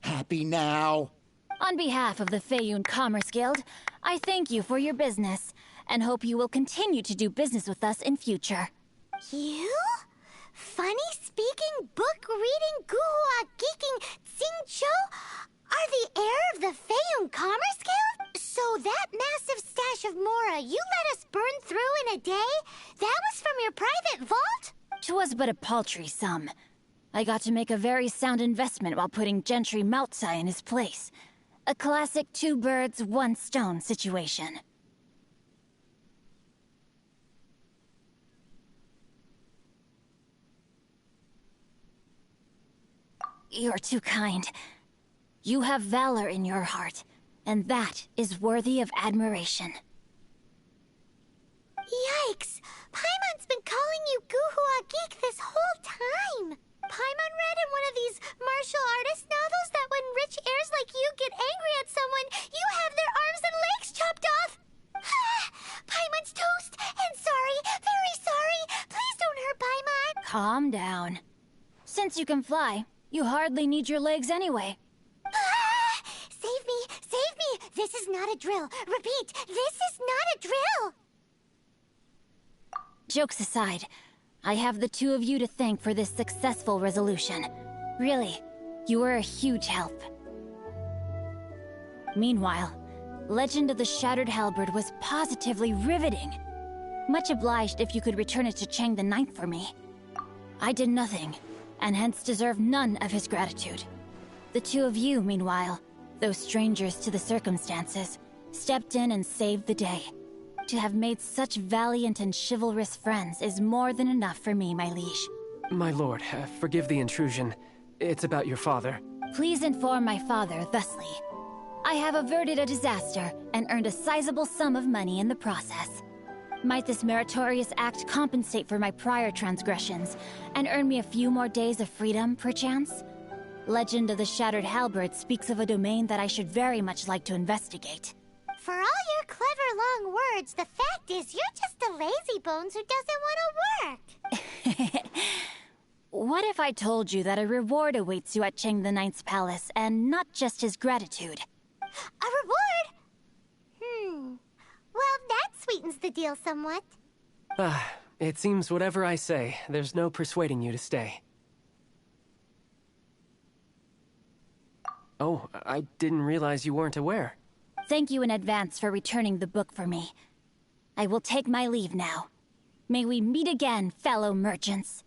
Happy now? On behalf of the Feiyun Commerce Guild, I thank you for your business, and hope you will continue to do business with us in future. You? Funny-speaking, book-reading, guhua geeking Xingqiu are the heir of the Feiyun Commerce Guild? So that massive stash of Mora you let us burn through in a day? That was from your private vault? 'Twas but a paltry sum. I got to make a very sound investment while putting Gentry Moutsai in his place. A classic 2 birds, 1 stone situation. You're too kind. You have valor in your heart, and that is worthy of admiration. Yikes! Paimon's been calling you Guhua Geek this whole time! Paimon read in one of these martial artist novels that when rich heirs like you get angry at someone, you have their arms and legs chopped off! Paimon's toast! And sorry, very sorry! Please don't hurt Paimon! Calm down. Since you can fly, you hardly need your legs anyway. Save me! Save me! This is not a drill! Repeat, this is not a drill! Jokes aside, I have the 2 of you to thank for this successful resolution. Really, you were a huge help. Meanwhile, Legend of the Shattered Halberd was positively riveting. Much obliged if you could return it to Chang the Ninth for me. I did nothing, and hence deserve none of his gratitude. The 2 of you, meanwhile, though strangers to the circumstances, stepped in and saved the day. To have made such valiant and chivalrous friends is more than enough for me, my liege. My lord, forgive the intrusion. It's about your father. Please inform my father thusly. I have averted a disaster and earned a sizable sum of money in the process. Might this meritorious act compensate for my prior transgressions and earn me a few more days of freedom, perchance? Legend of the Shattered Halberd speaks of a domain that I should very much like to investigate. For all your clever long words, the fact is you're just a lazy bones who doesn't want to work. What if I told you that a reward awaits you at Chang the Ninth's palace, and not just his gratitude? A reward? Well, that sweetens the deal somewhat. It seems whatever I say, there's no persuading you to stay. Oh, I didn't realize you weren't aware. Thank you in advance for returning the book for me. I will take my leave now. May we meet again, fellow merchants.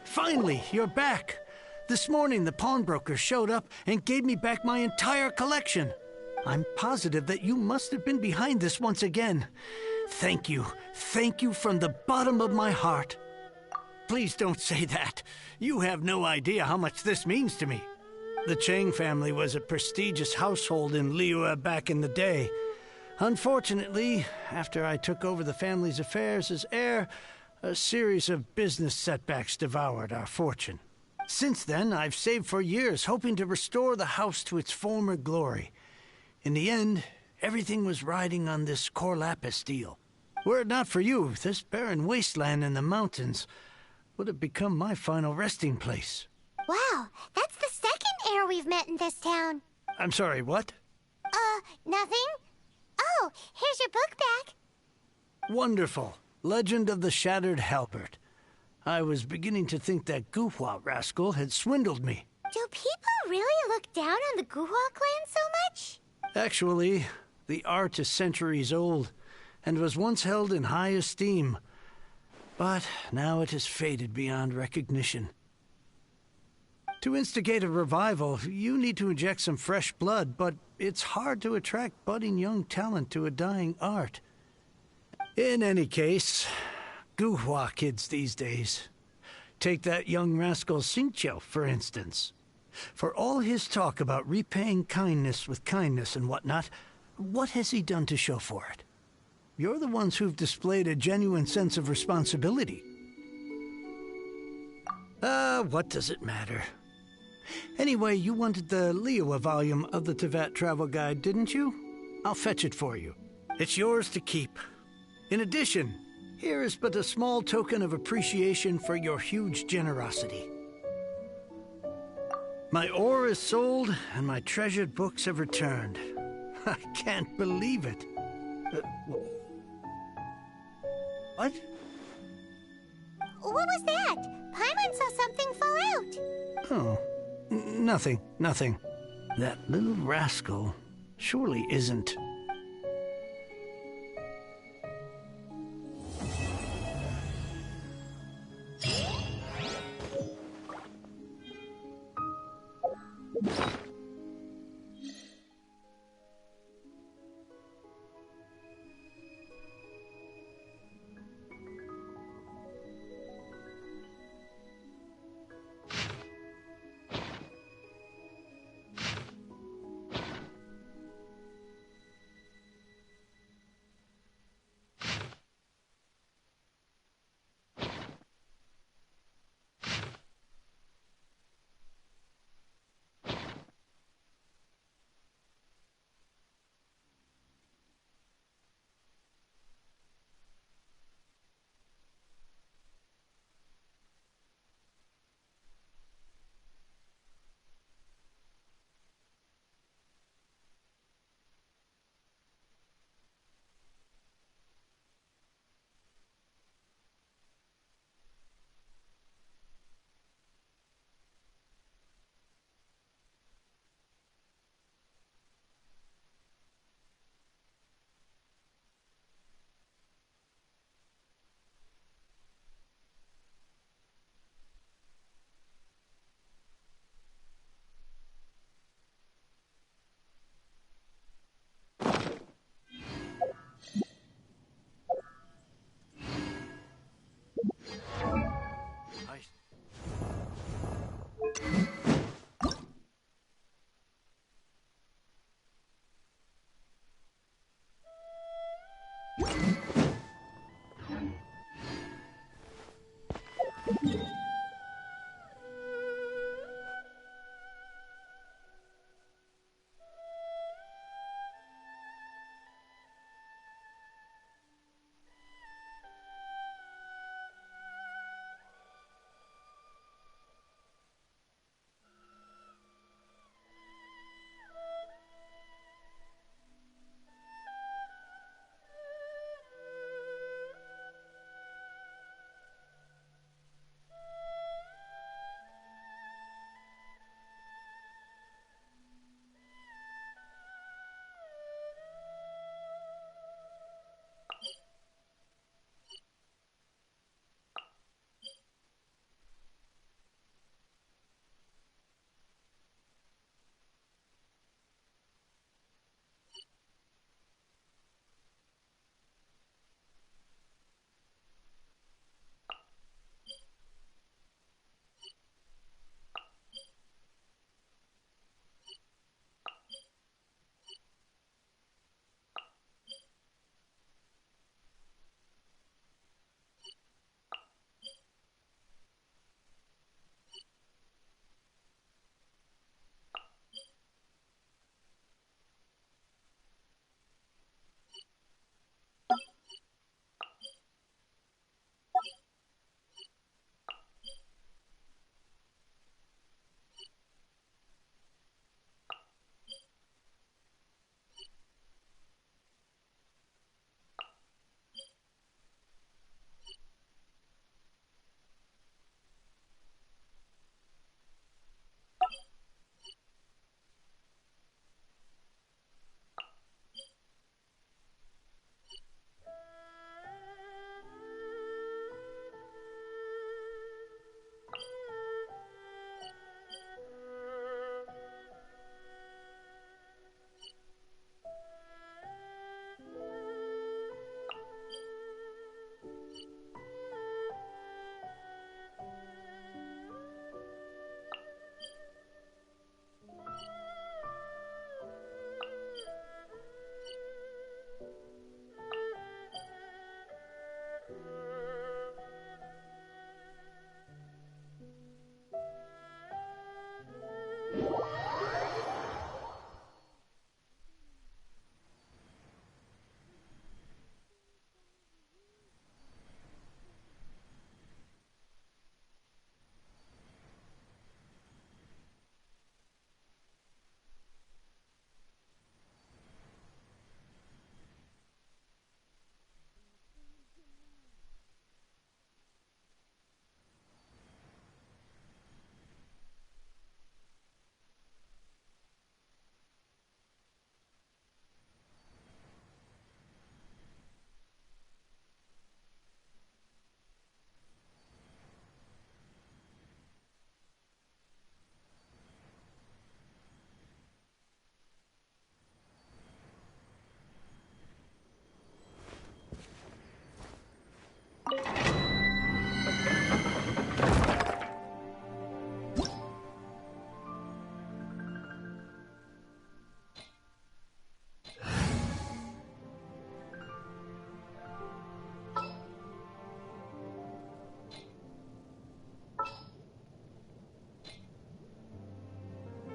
Finally, you're back. This morning, the pawnbroker showed up and gave me back my entire collection. I'm positive that you must have been behind this once again. Thank you. Thank you from the bottom of my heart. Please don't say that. You have no idea how much this means to me. The Chang family was a prestigious household in Liyue back in the day. Unfortunately, after I took over the family's affairs as heir, a series of business setbacks devoured our fortune. Since then, I've saved for years, hoping to restore the house to its former glory. In the end, everything was riding on this core lapis deal. Were it not for you, this barren wasteland in the mountains would have become my final resting place. Wow, that's the second heir we've met in this town. I'm sorry, what? Nothing? Oh, here's your book back. Wonderful. Legend of the Shattered Halberd. I was beginning to think that goof rascal had swindled me. Do people really look down on the Guhua clan so much? Actually, the art is centuries old, and was once held in high esteem. But now it has faded beyond recognition. To instigate a revival, you need to inject some fresh blood, but it's hard to attract budding young talent to a dying art. In any case, Guhua kids these days. Take that young rascal Xingqiu, for instance. For all his talk about repaying kindness with kindness and whatnot, what has he done to show for it? You're the ones who've displayed a genuine sense of responsibility. What does it matter? Anyway, you wanted the Liyue volume of the Teyvat travel guide, didn't you? I'll fetch it for you. It's yours to keep. In addition, here is but a small token of appreciation for your huge generosity. My ore is sold, and my treasured books have returned. I can't believe it. What? What was that? Paimon saw something fall out. Oh, nothing. That little rascal surely isn't...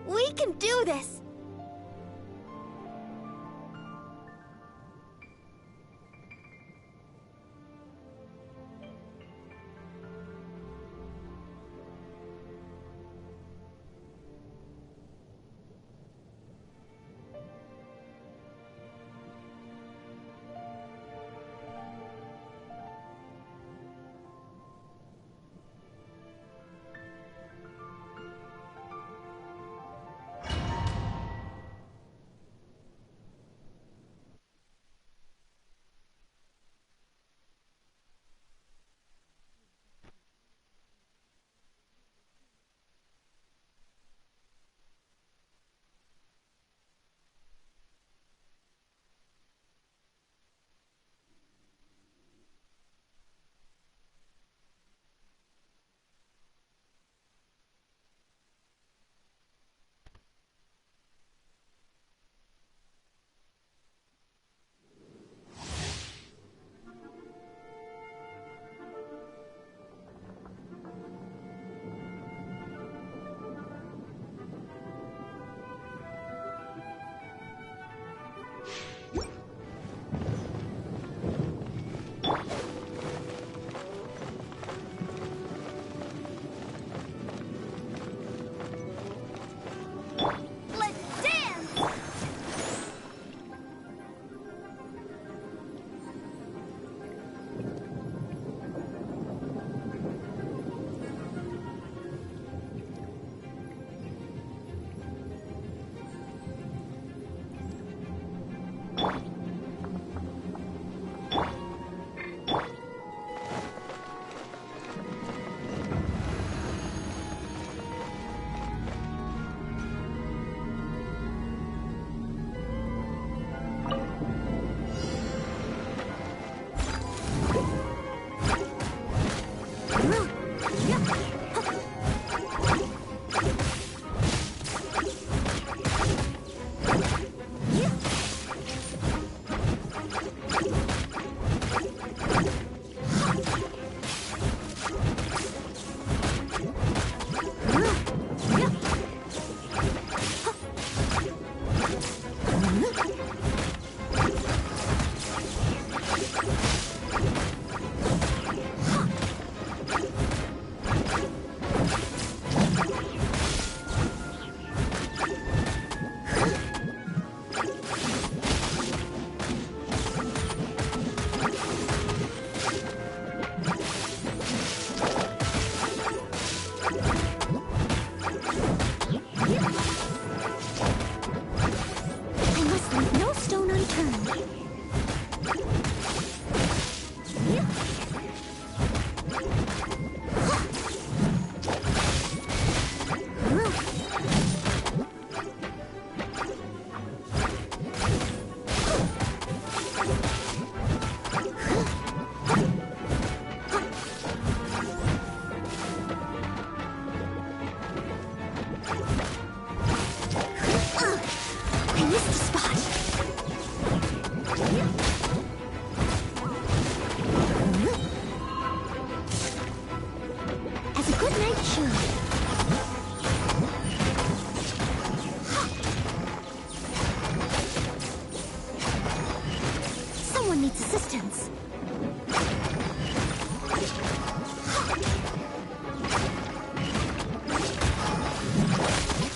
We can do this!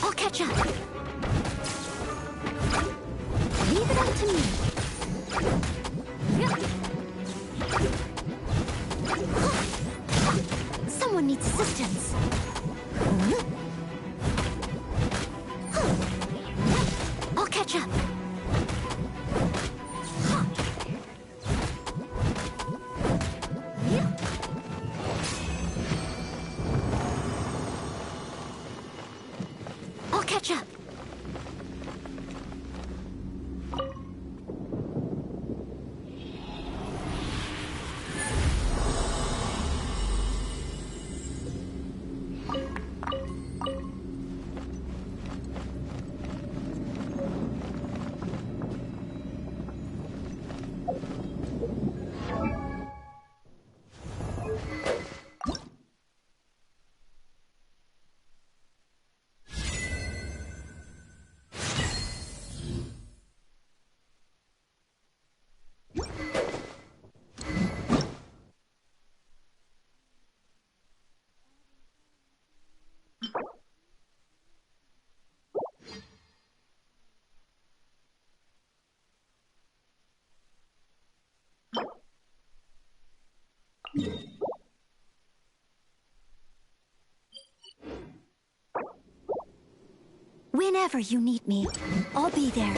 I'll catch up. Leave it up to me. Someone needs assistance. I'll catch up. I'll catch up. Whenever you need me, I'll be there.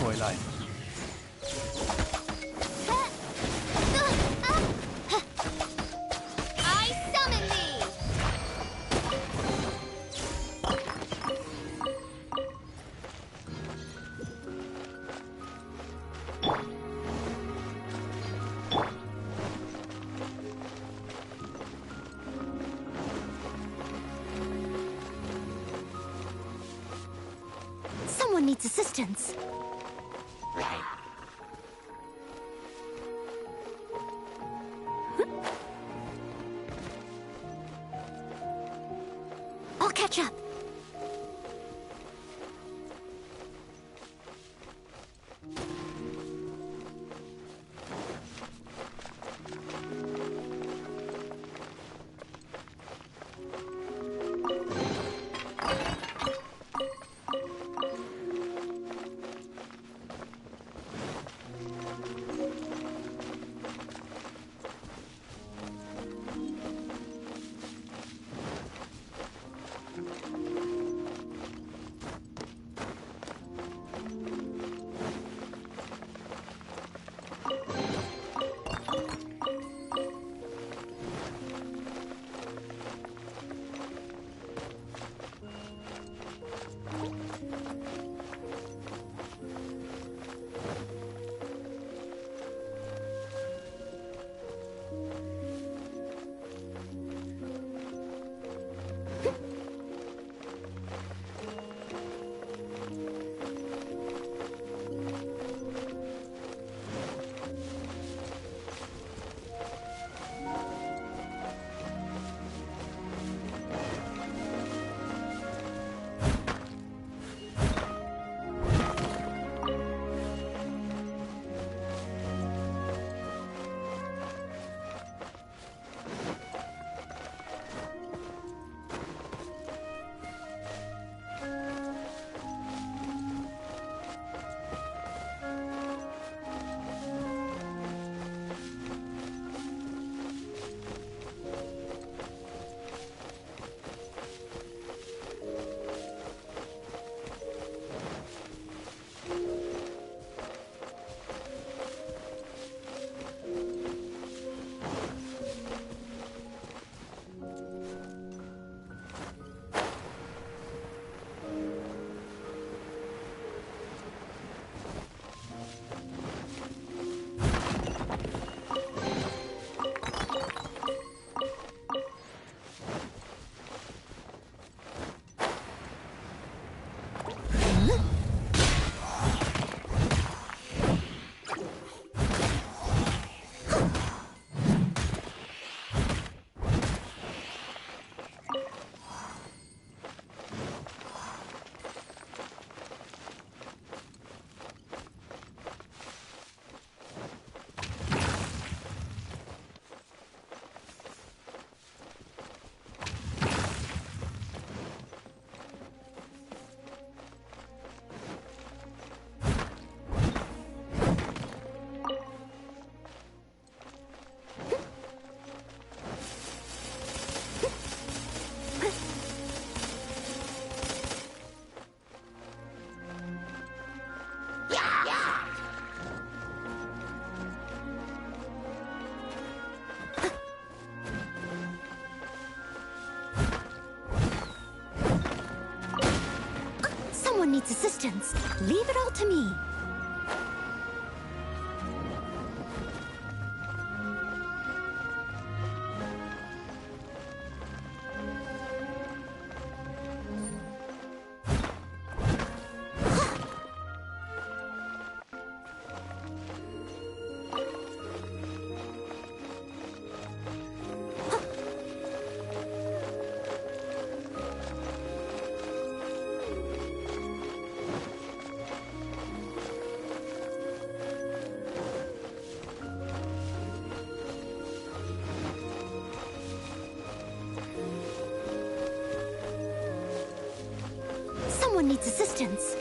enjoy life. I summon thee! Someone needs assistance. I'll catch up. Someone needs assistance. Leave it all to me. Someone needs assistance.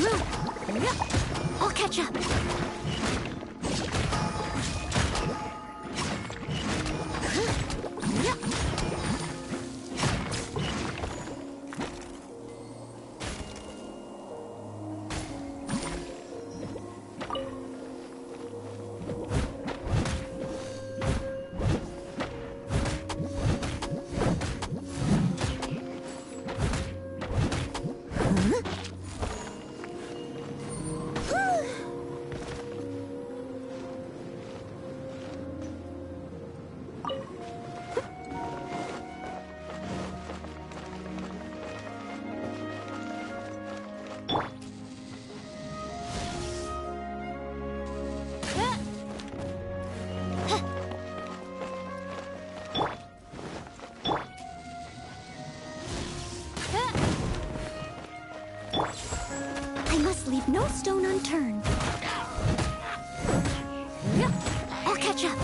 I'll catch up. I must leave no stone unturned. I'll catch up.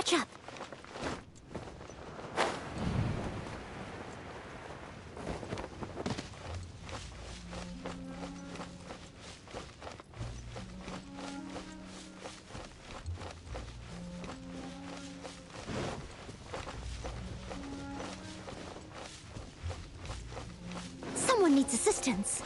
catch up. Someone needs assistance.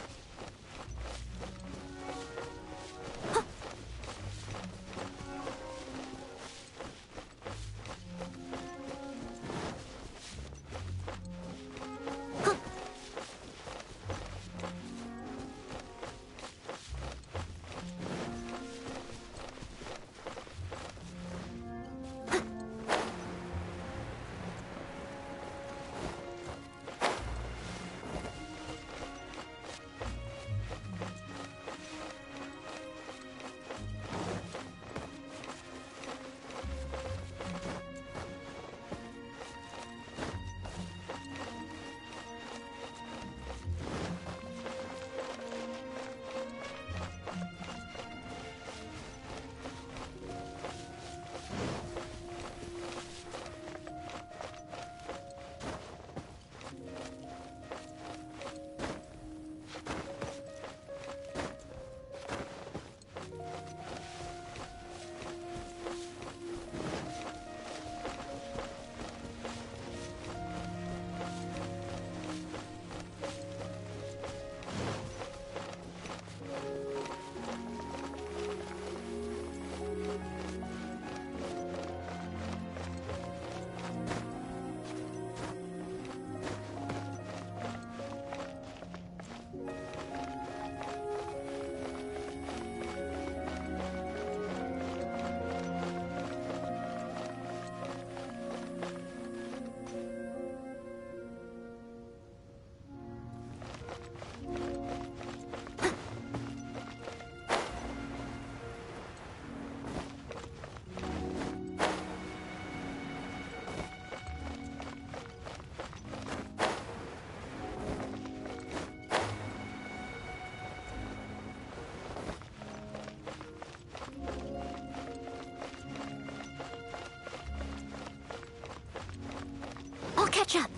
I'll catch up.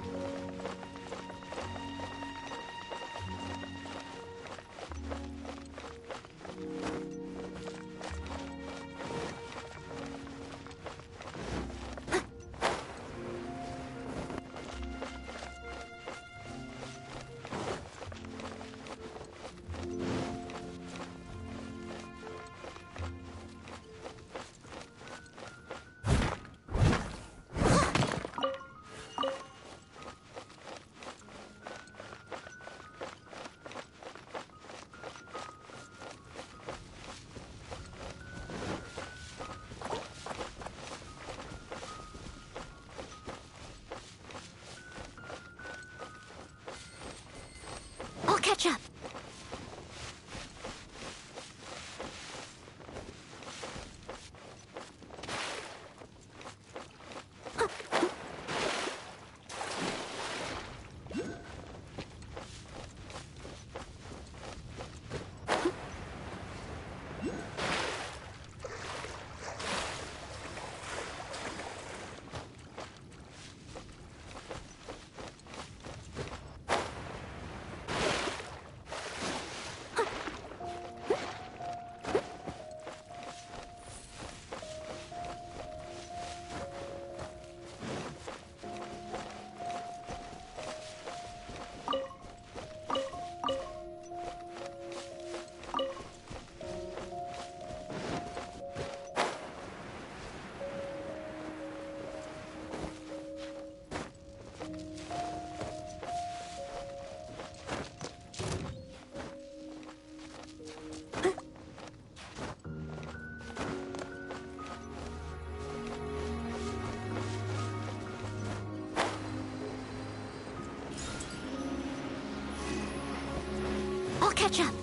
I'll catch up. I'll catch up.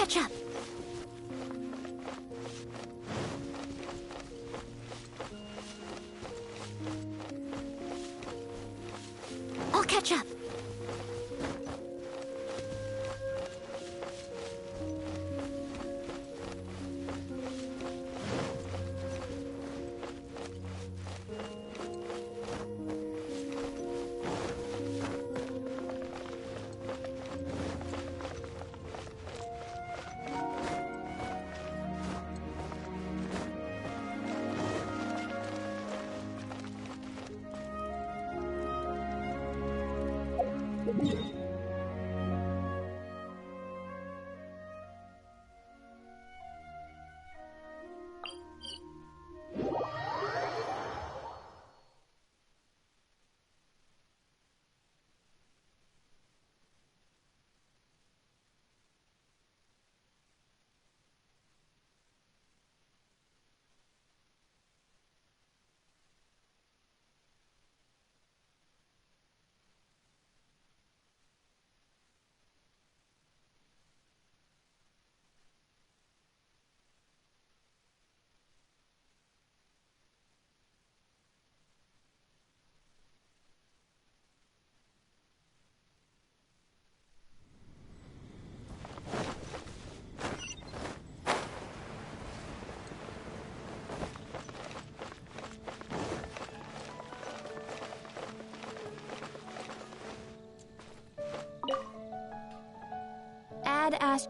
catch up. I'll catch up. Add Ash.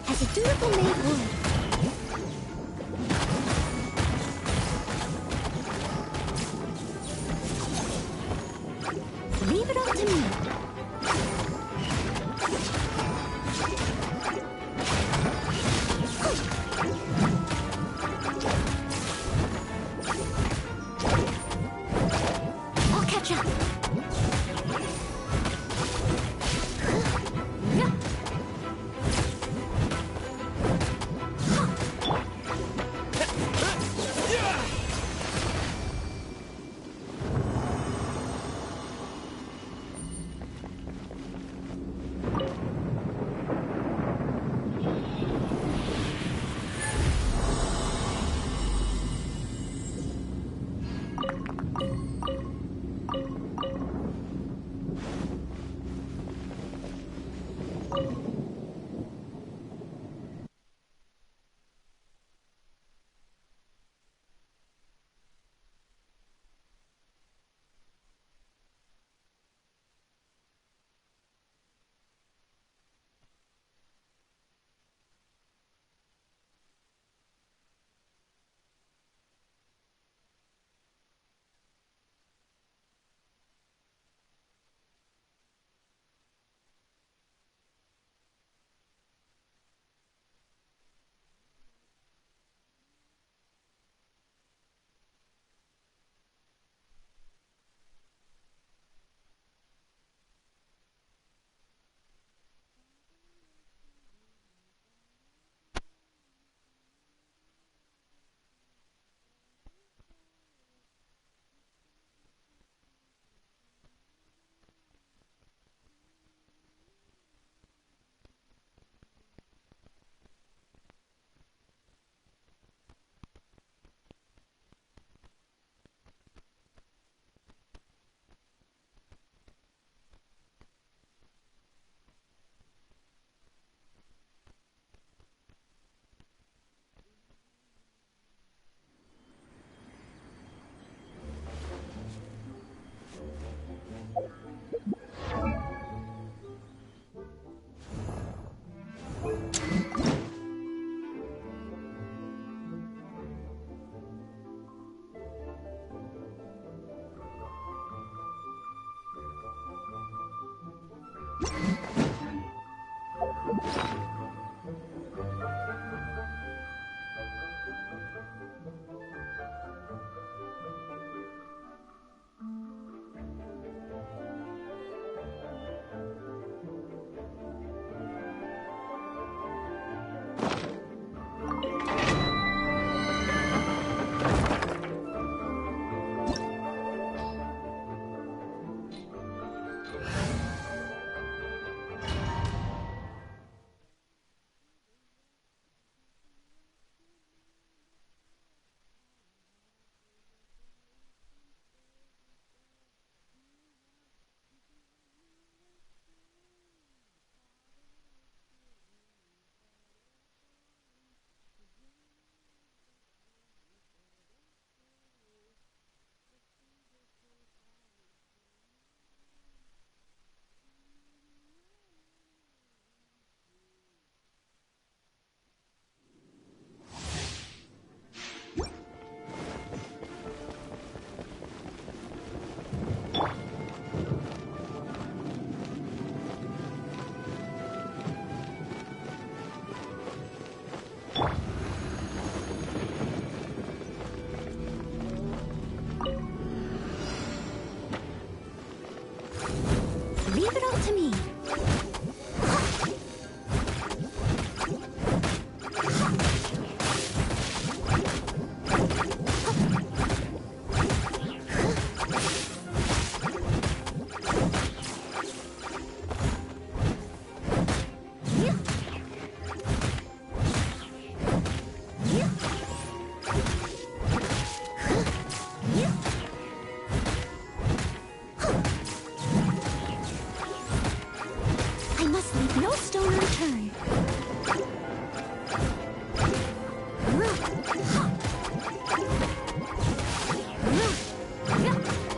As a dutiful maid would. Leave it all to me. I'll catch up.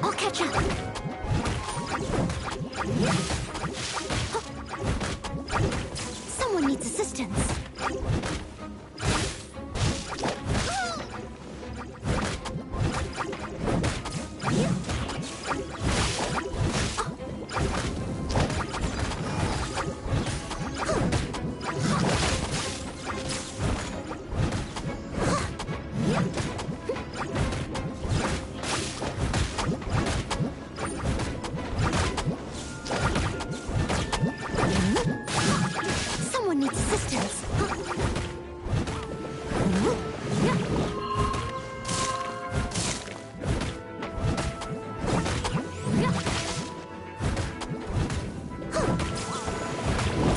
I'll catch up. Someone needs assistance. Someone needs assistance.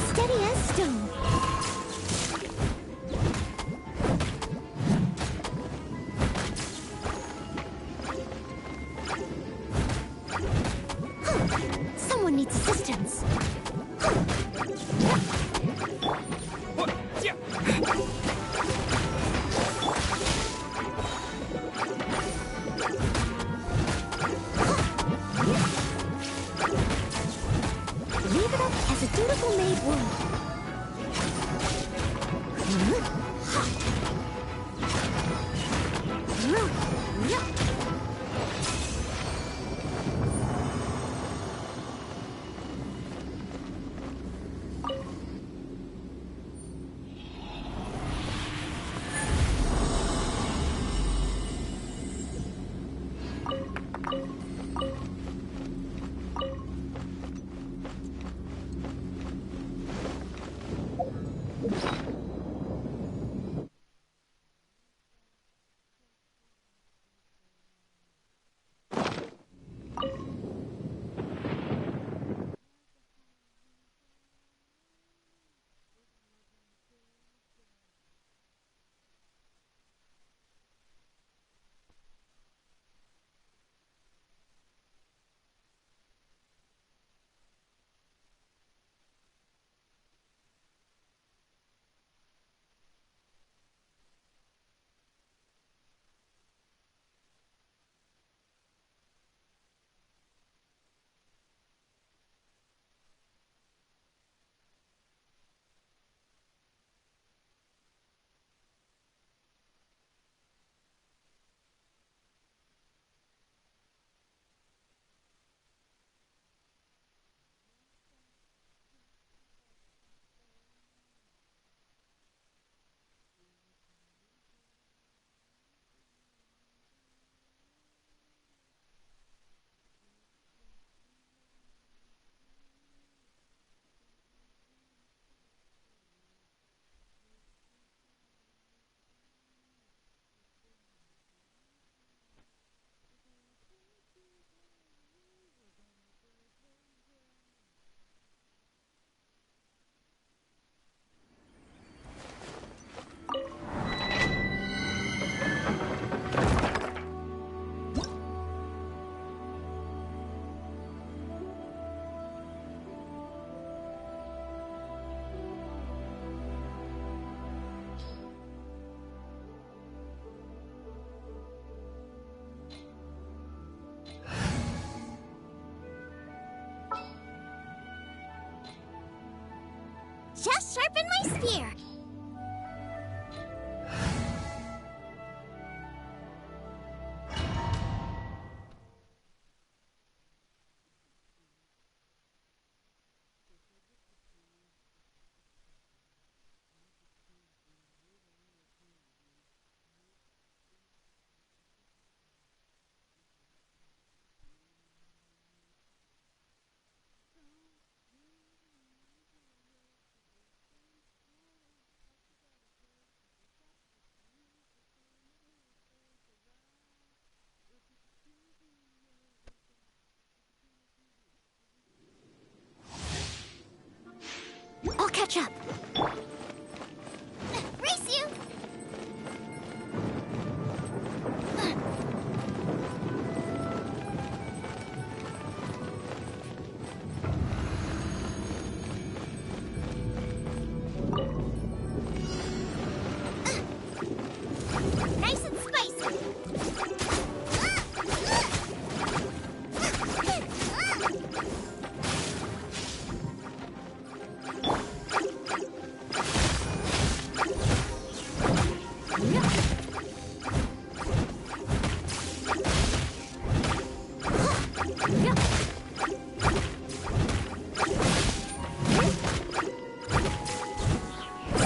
Steady as stone. Someone needs assistance. Leave it up as a dutiful maid would. Just sharpen my spear. I'll catch up. Race you!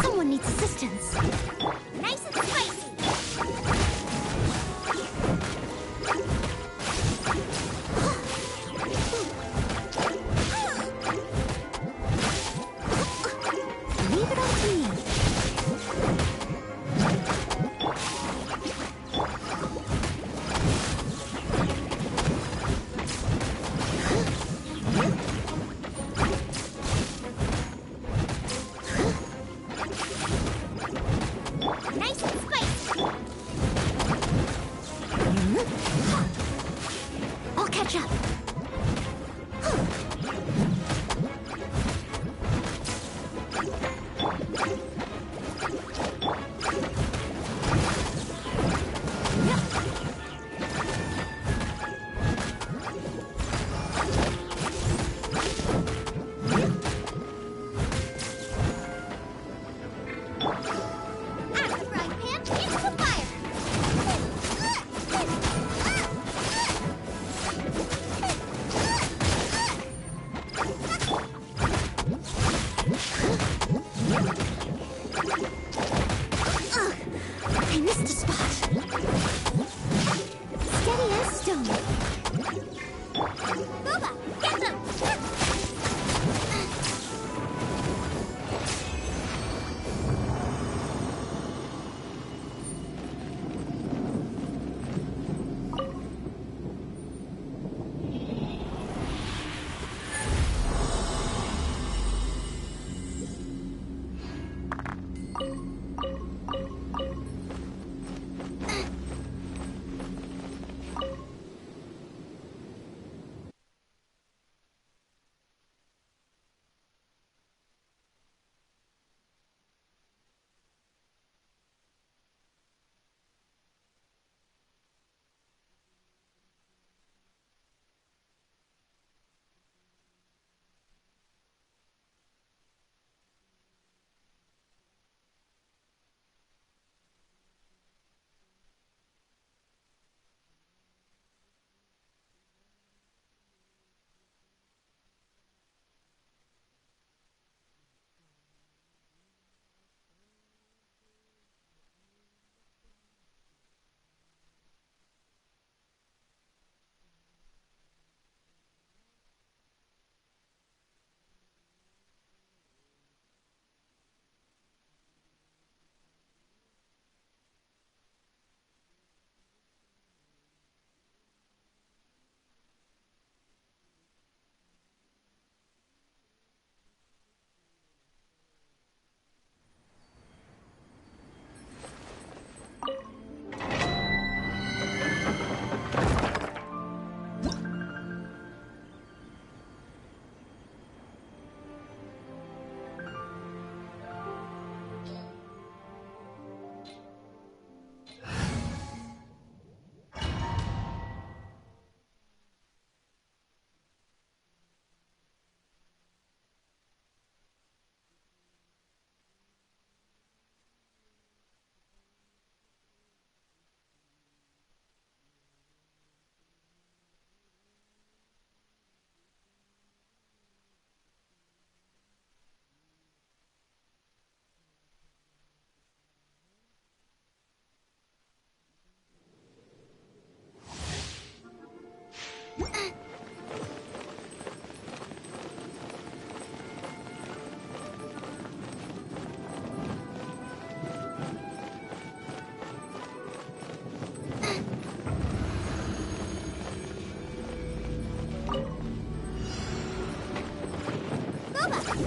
Someone needs assistance. Nice and spicy. Leave it all to me. Nice and spicy. I'll catch up. Out of the frying pan, into the fire. Ugh, I missed a spot. Steady as stone. Booba, get them!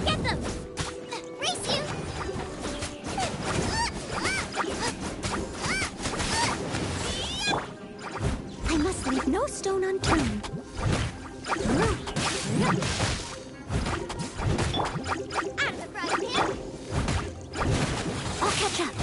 Get them! Race you! I must leave no stone unturned. Out of the frying pan! I'll catch up.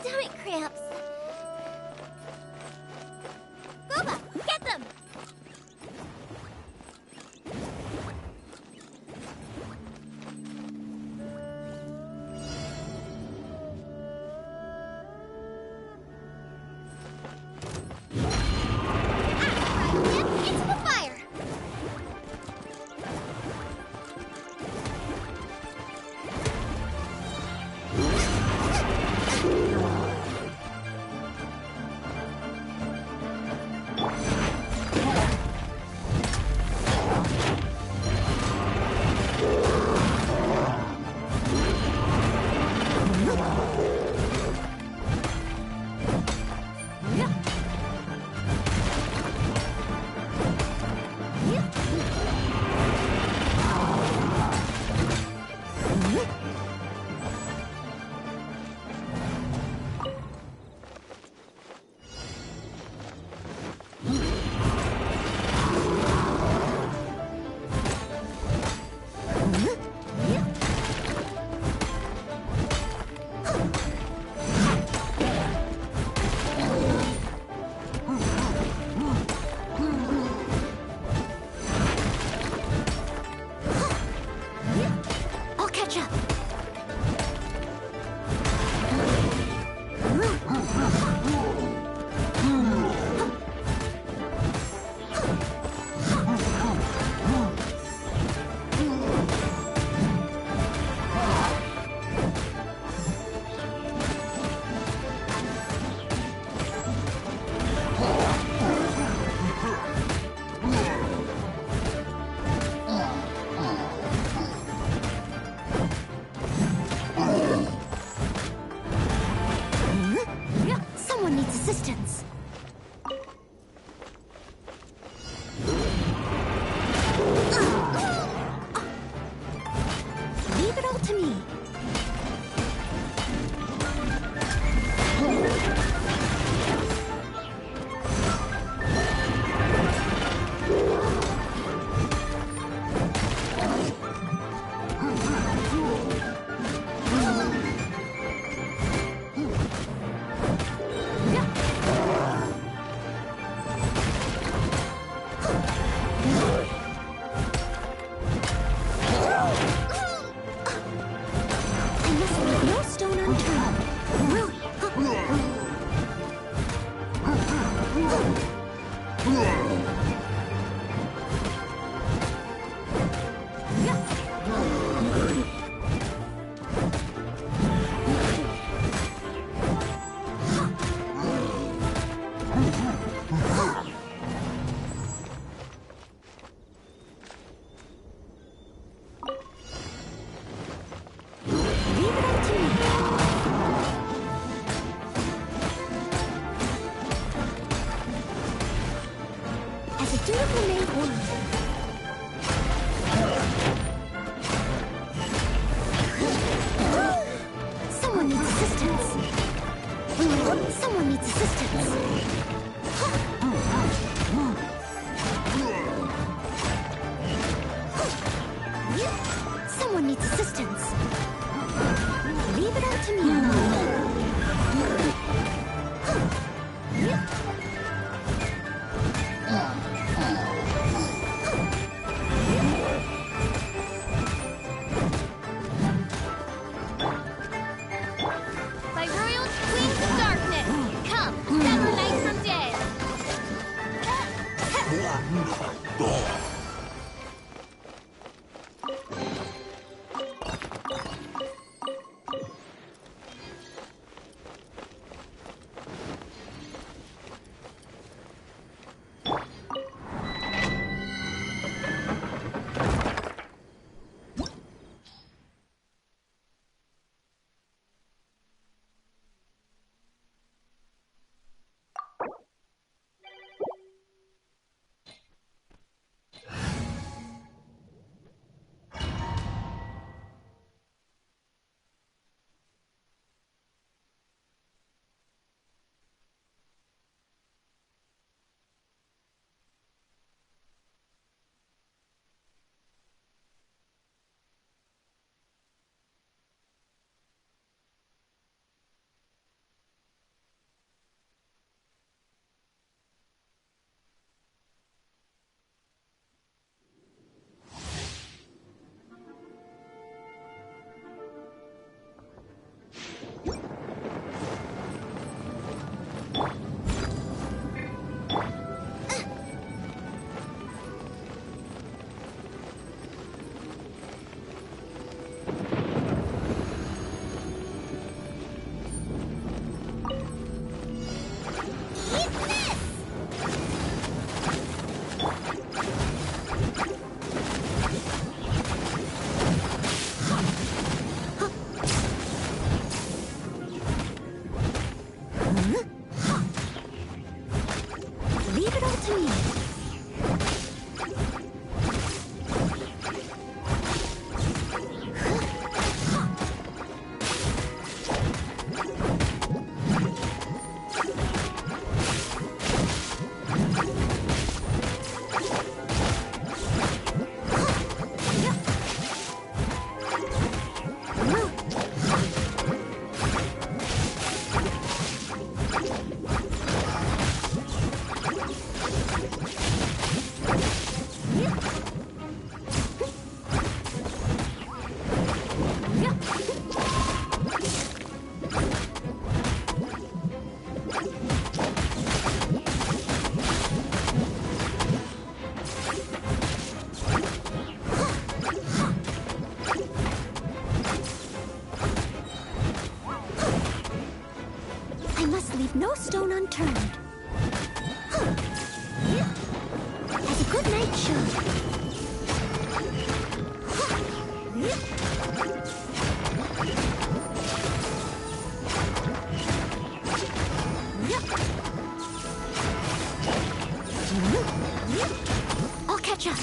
stomach cramps. Booba, get them! Into the fire! I'll catch up. Someone needs assistance. Leave it all to me. I must leave no stone unturned. Leave it up to me. As a dutiful maid woman. Someone needs assistance. Someone needs assistance. Someone needs assistance. Leave it up to me. By royal queen of darkness, come, set the night from day. must leave no stone unturned. As a good knight should. I'll catch up.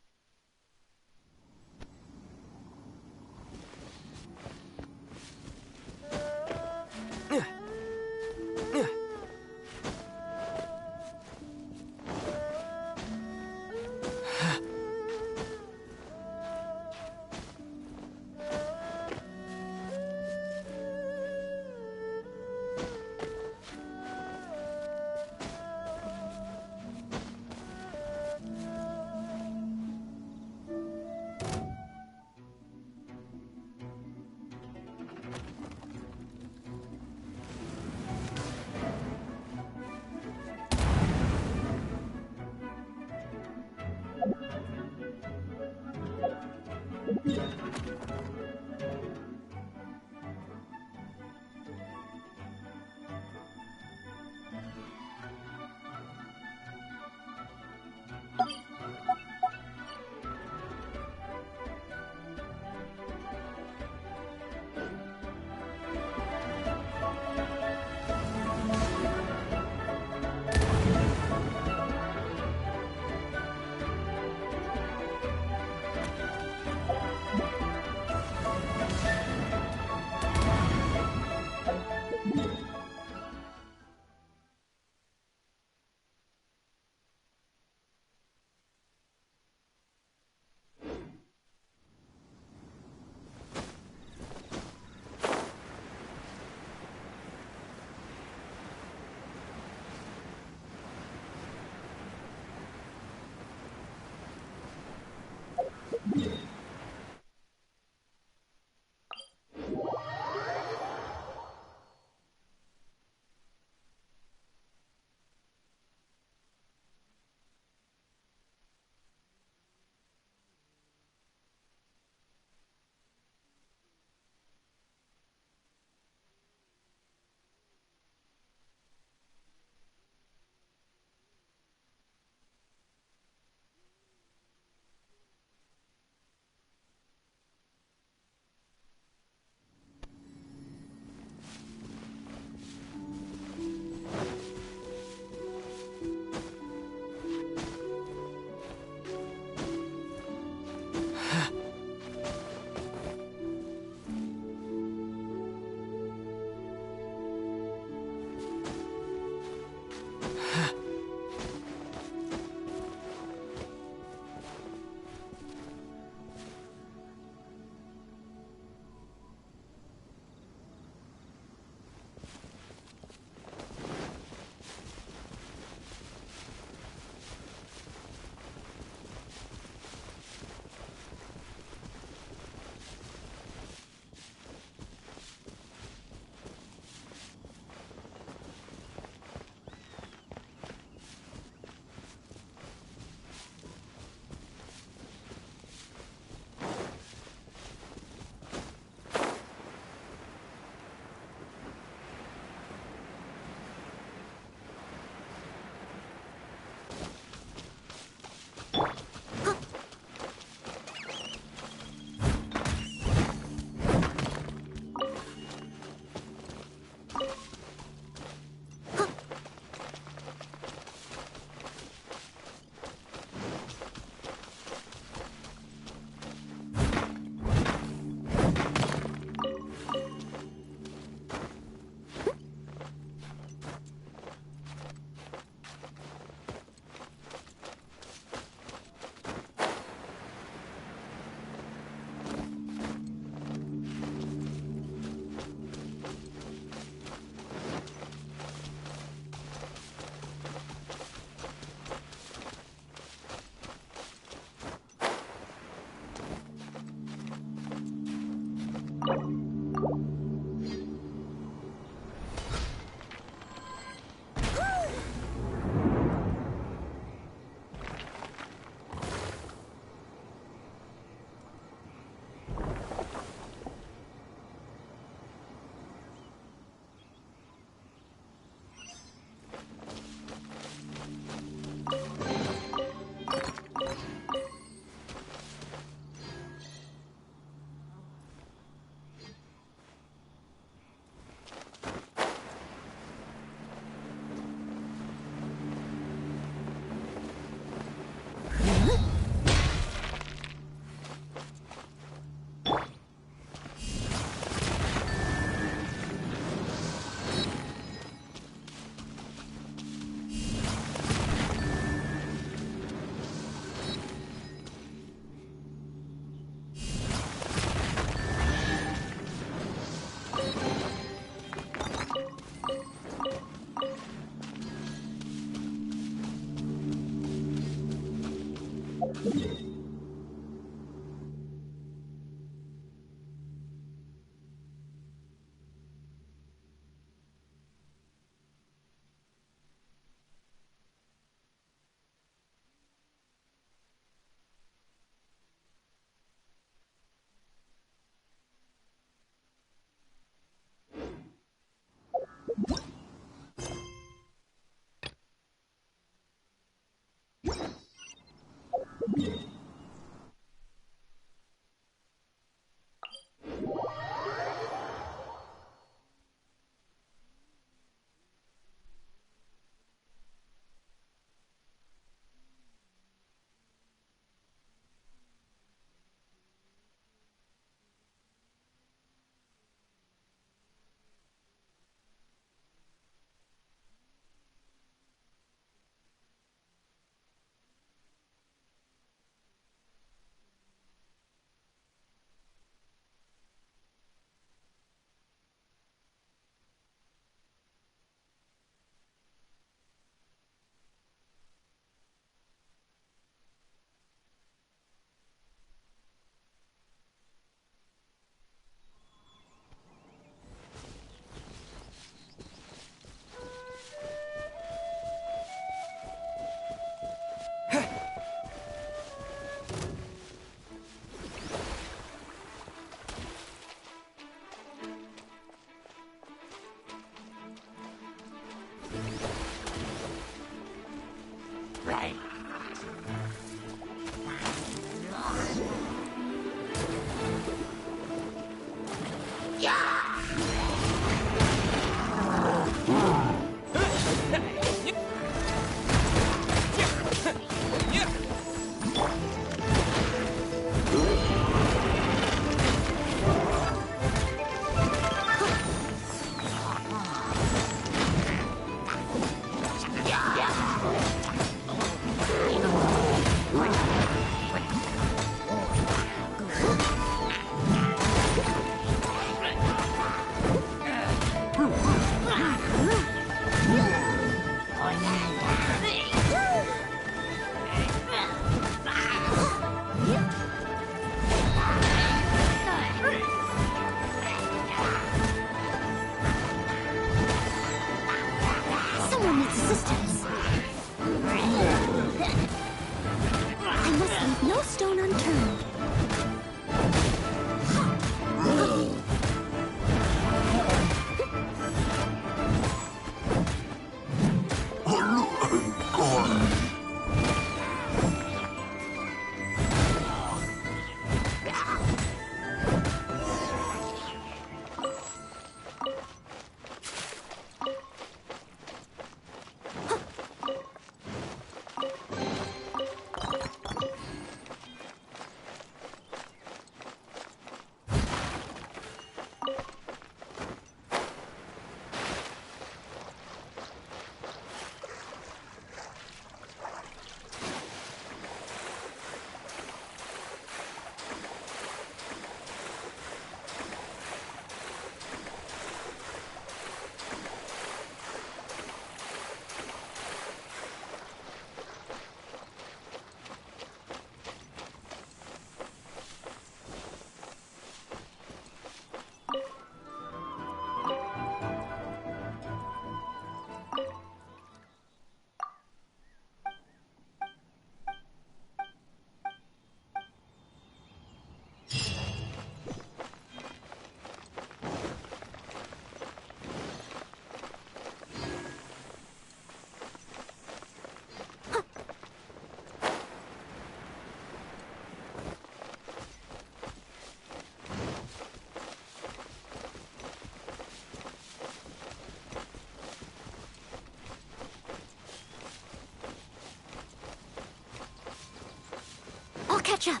I'll catch up.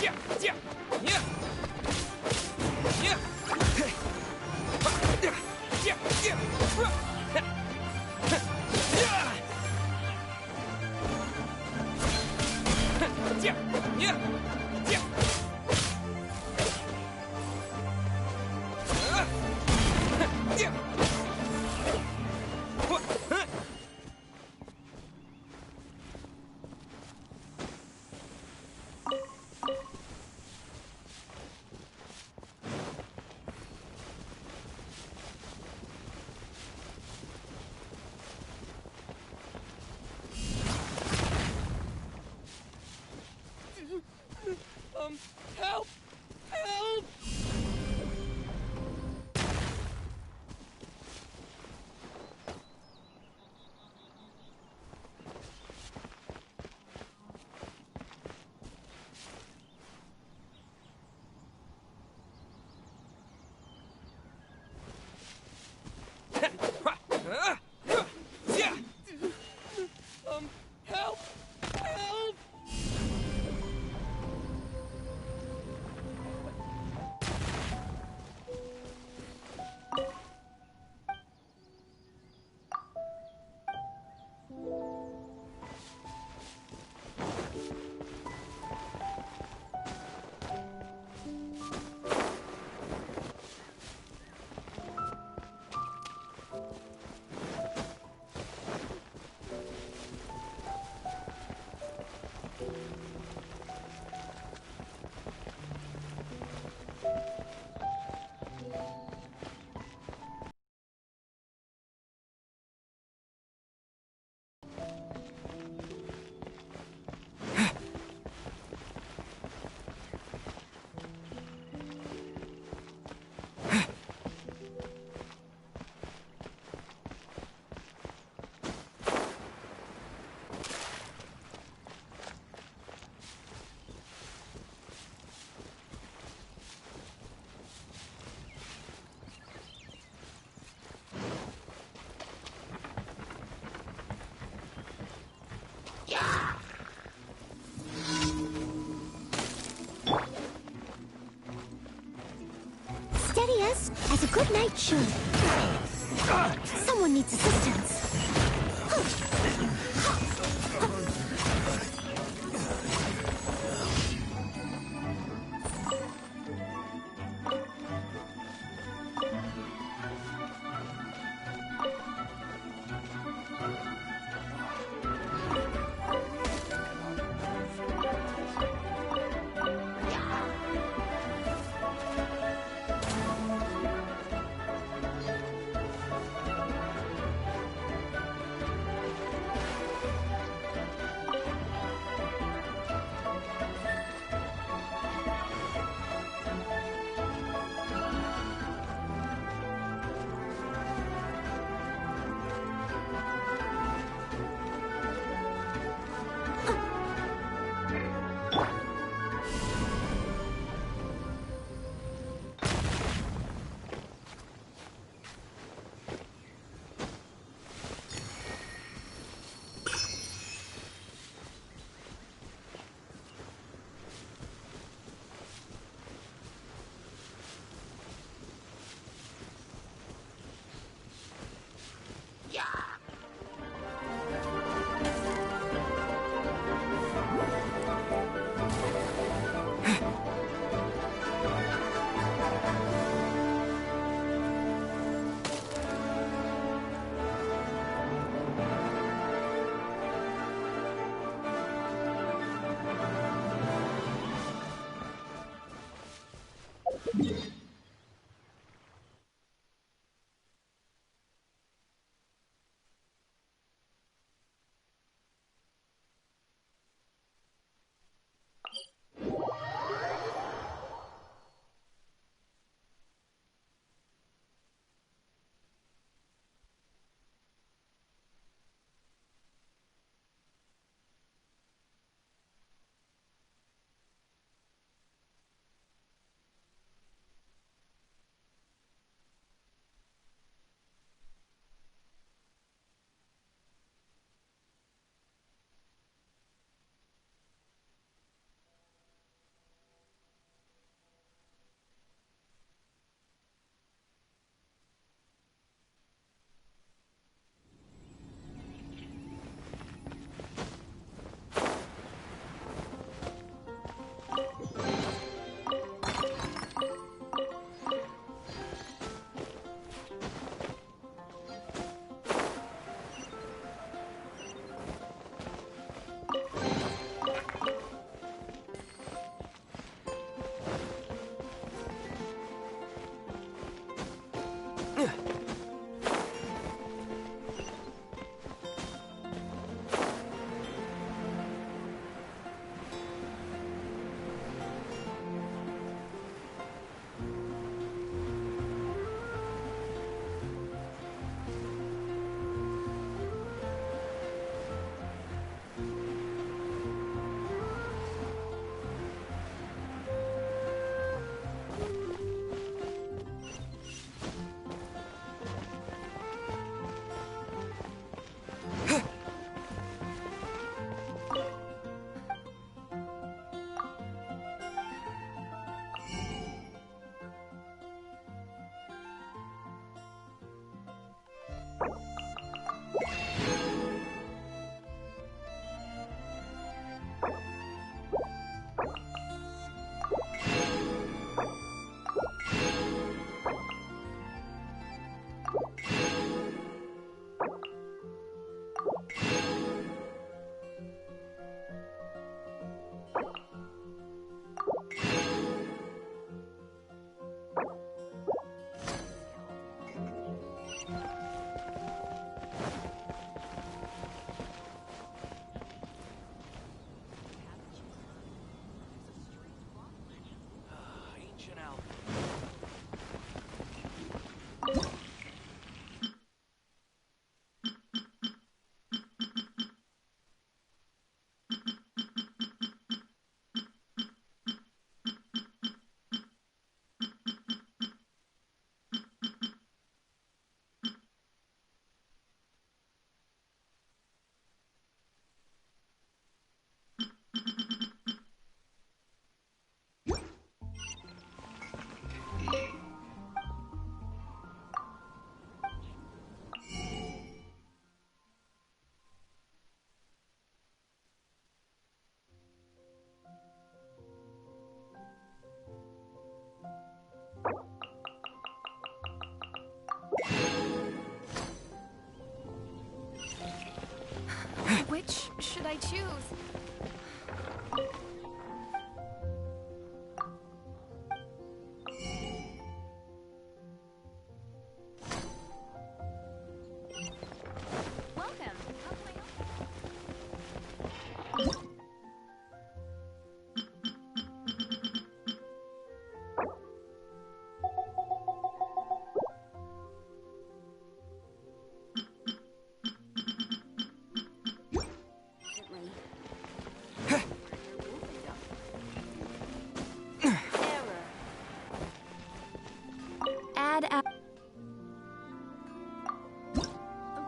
Help! Help! Help! Help! Steady as a good knight should. Someone needs assistance. Which should I choose? Welcome. How can I help you?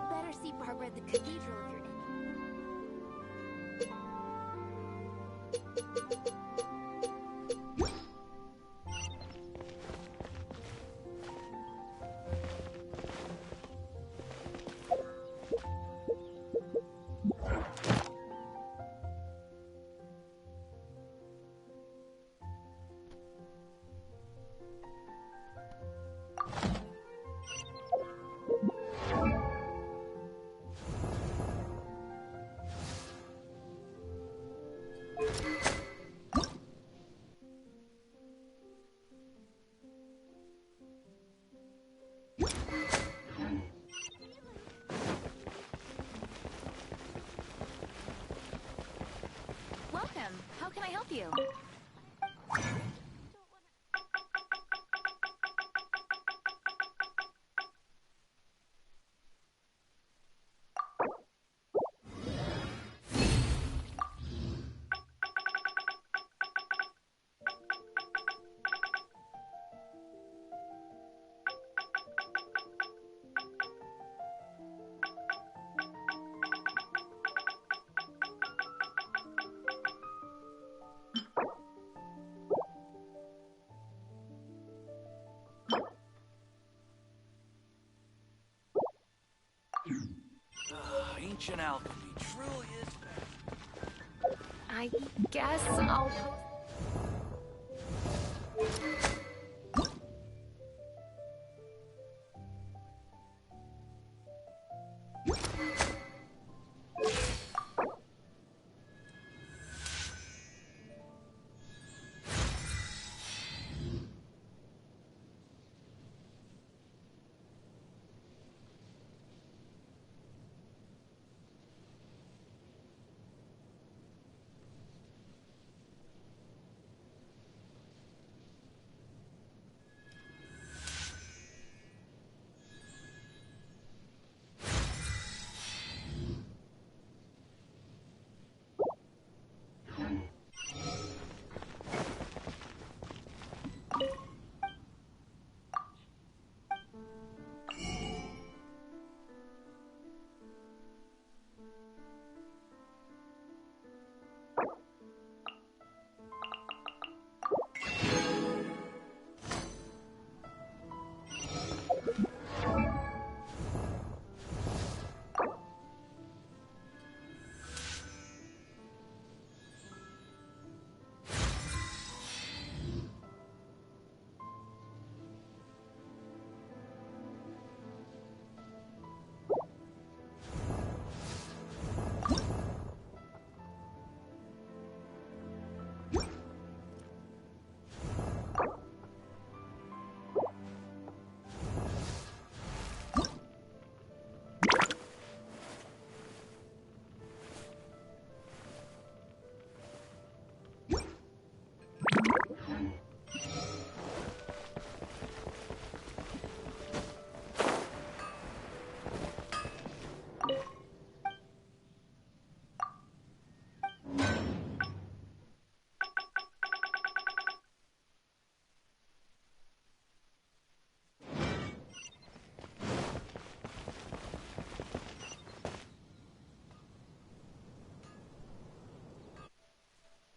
Better see Barbara at the cathedral if you're in. Welcome. How can I help you? Ancient alchemy truly is. I guess I'll post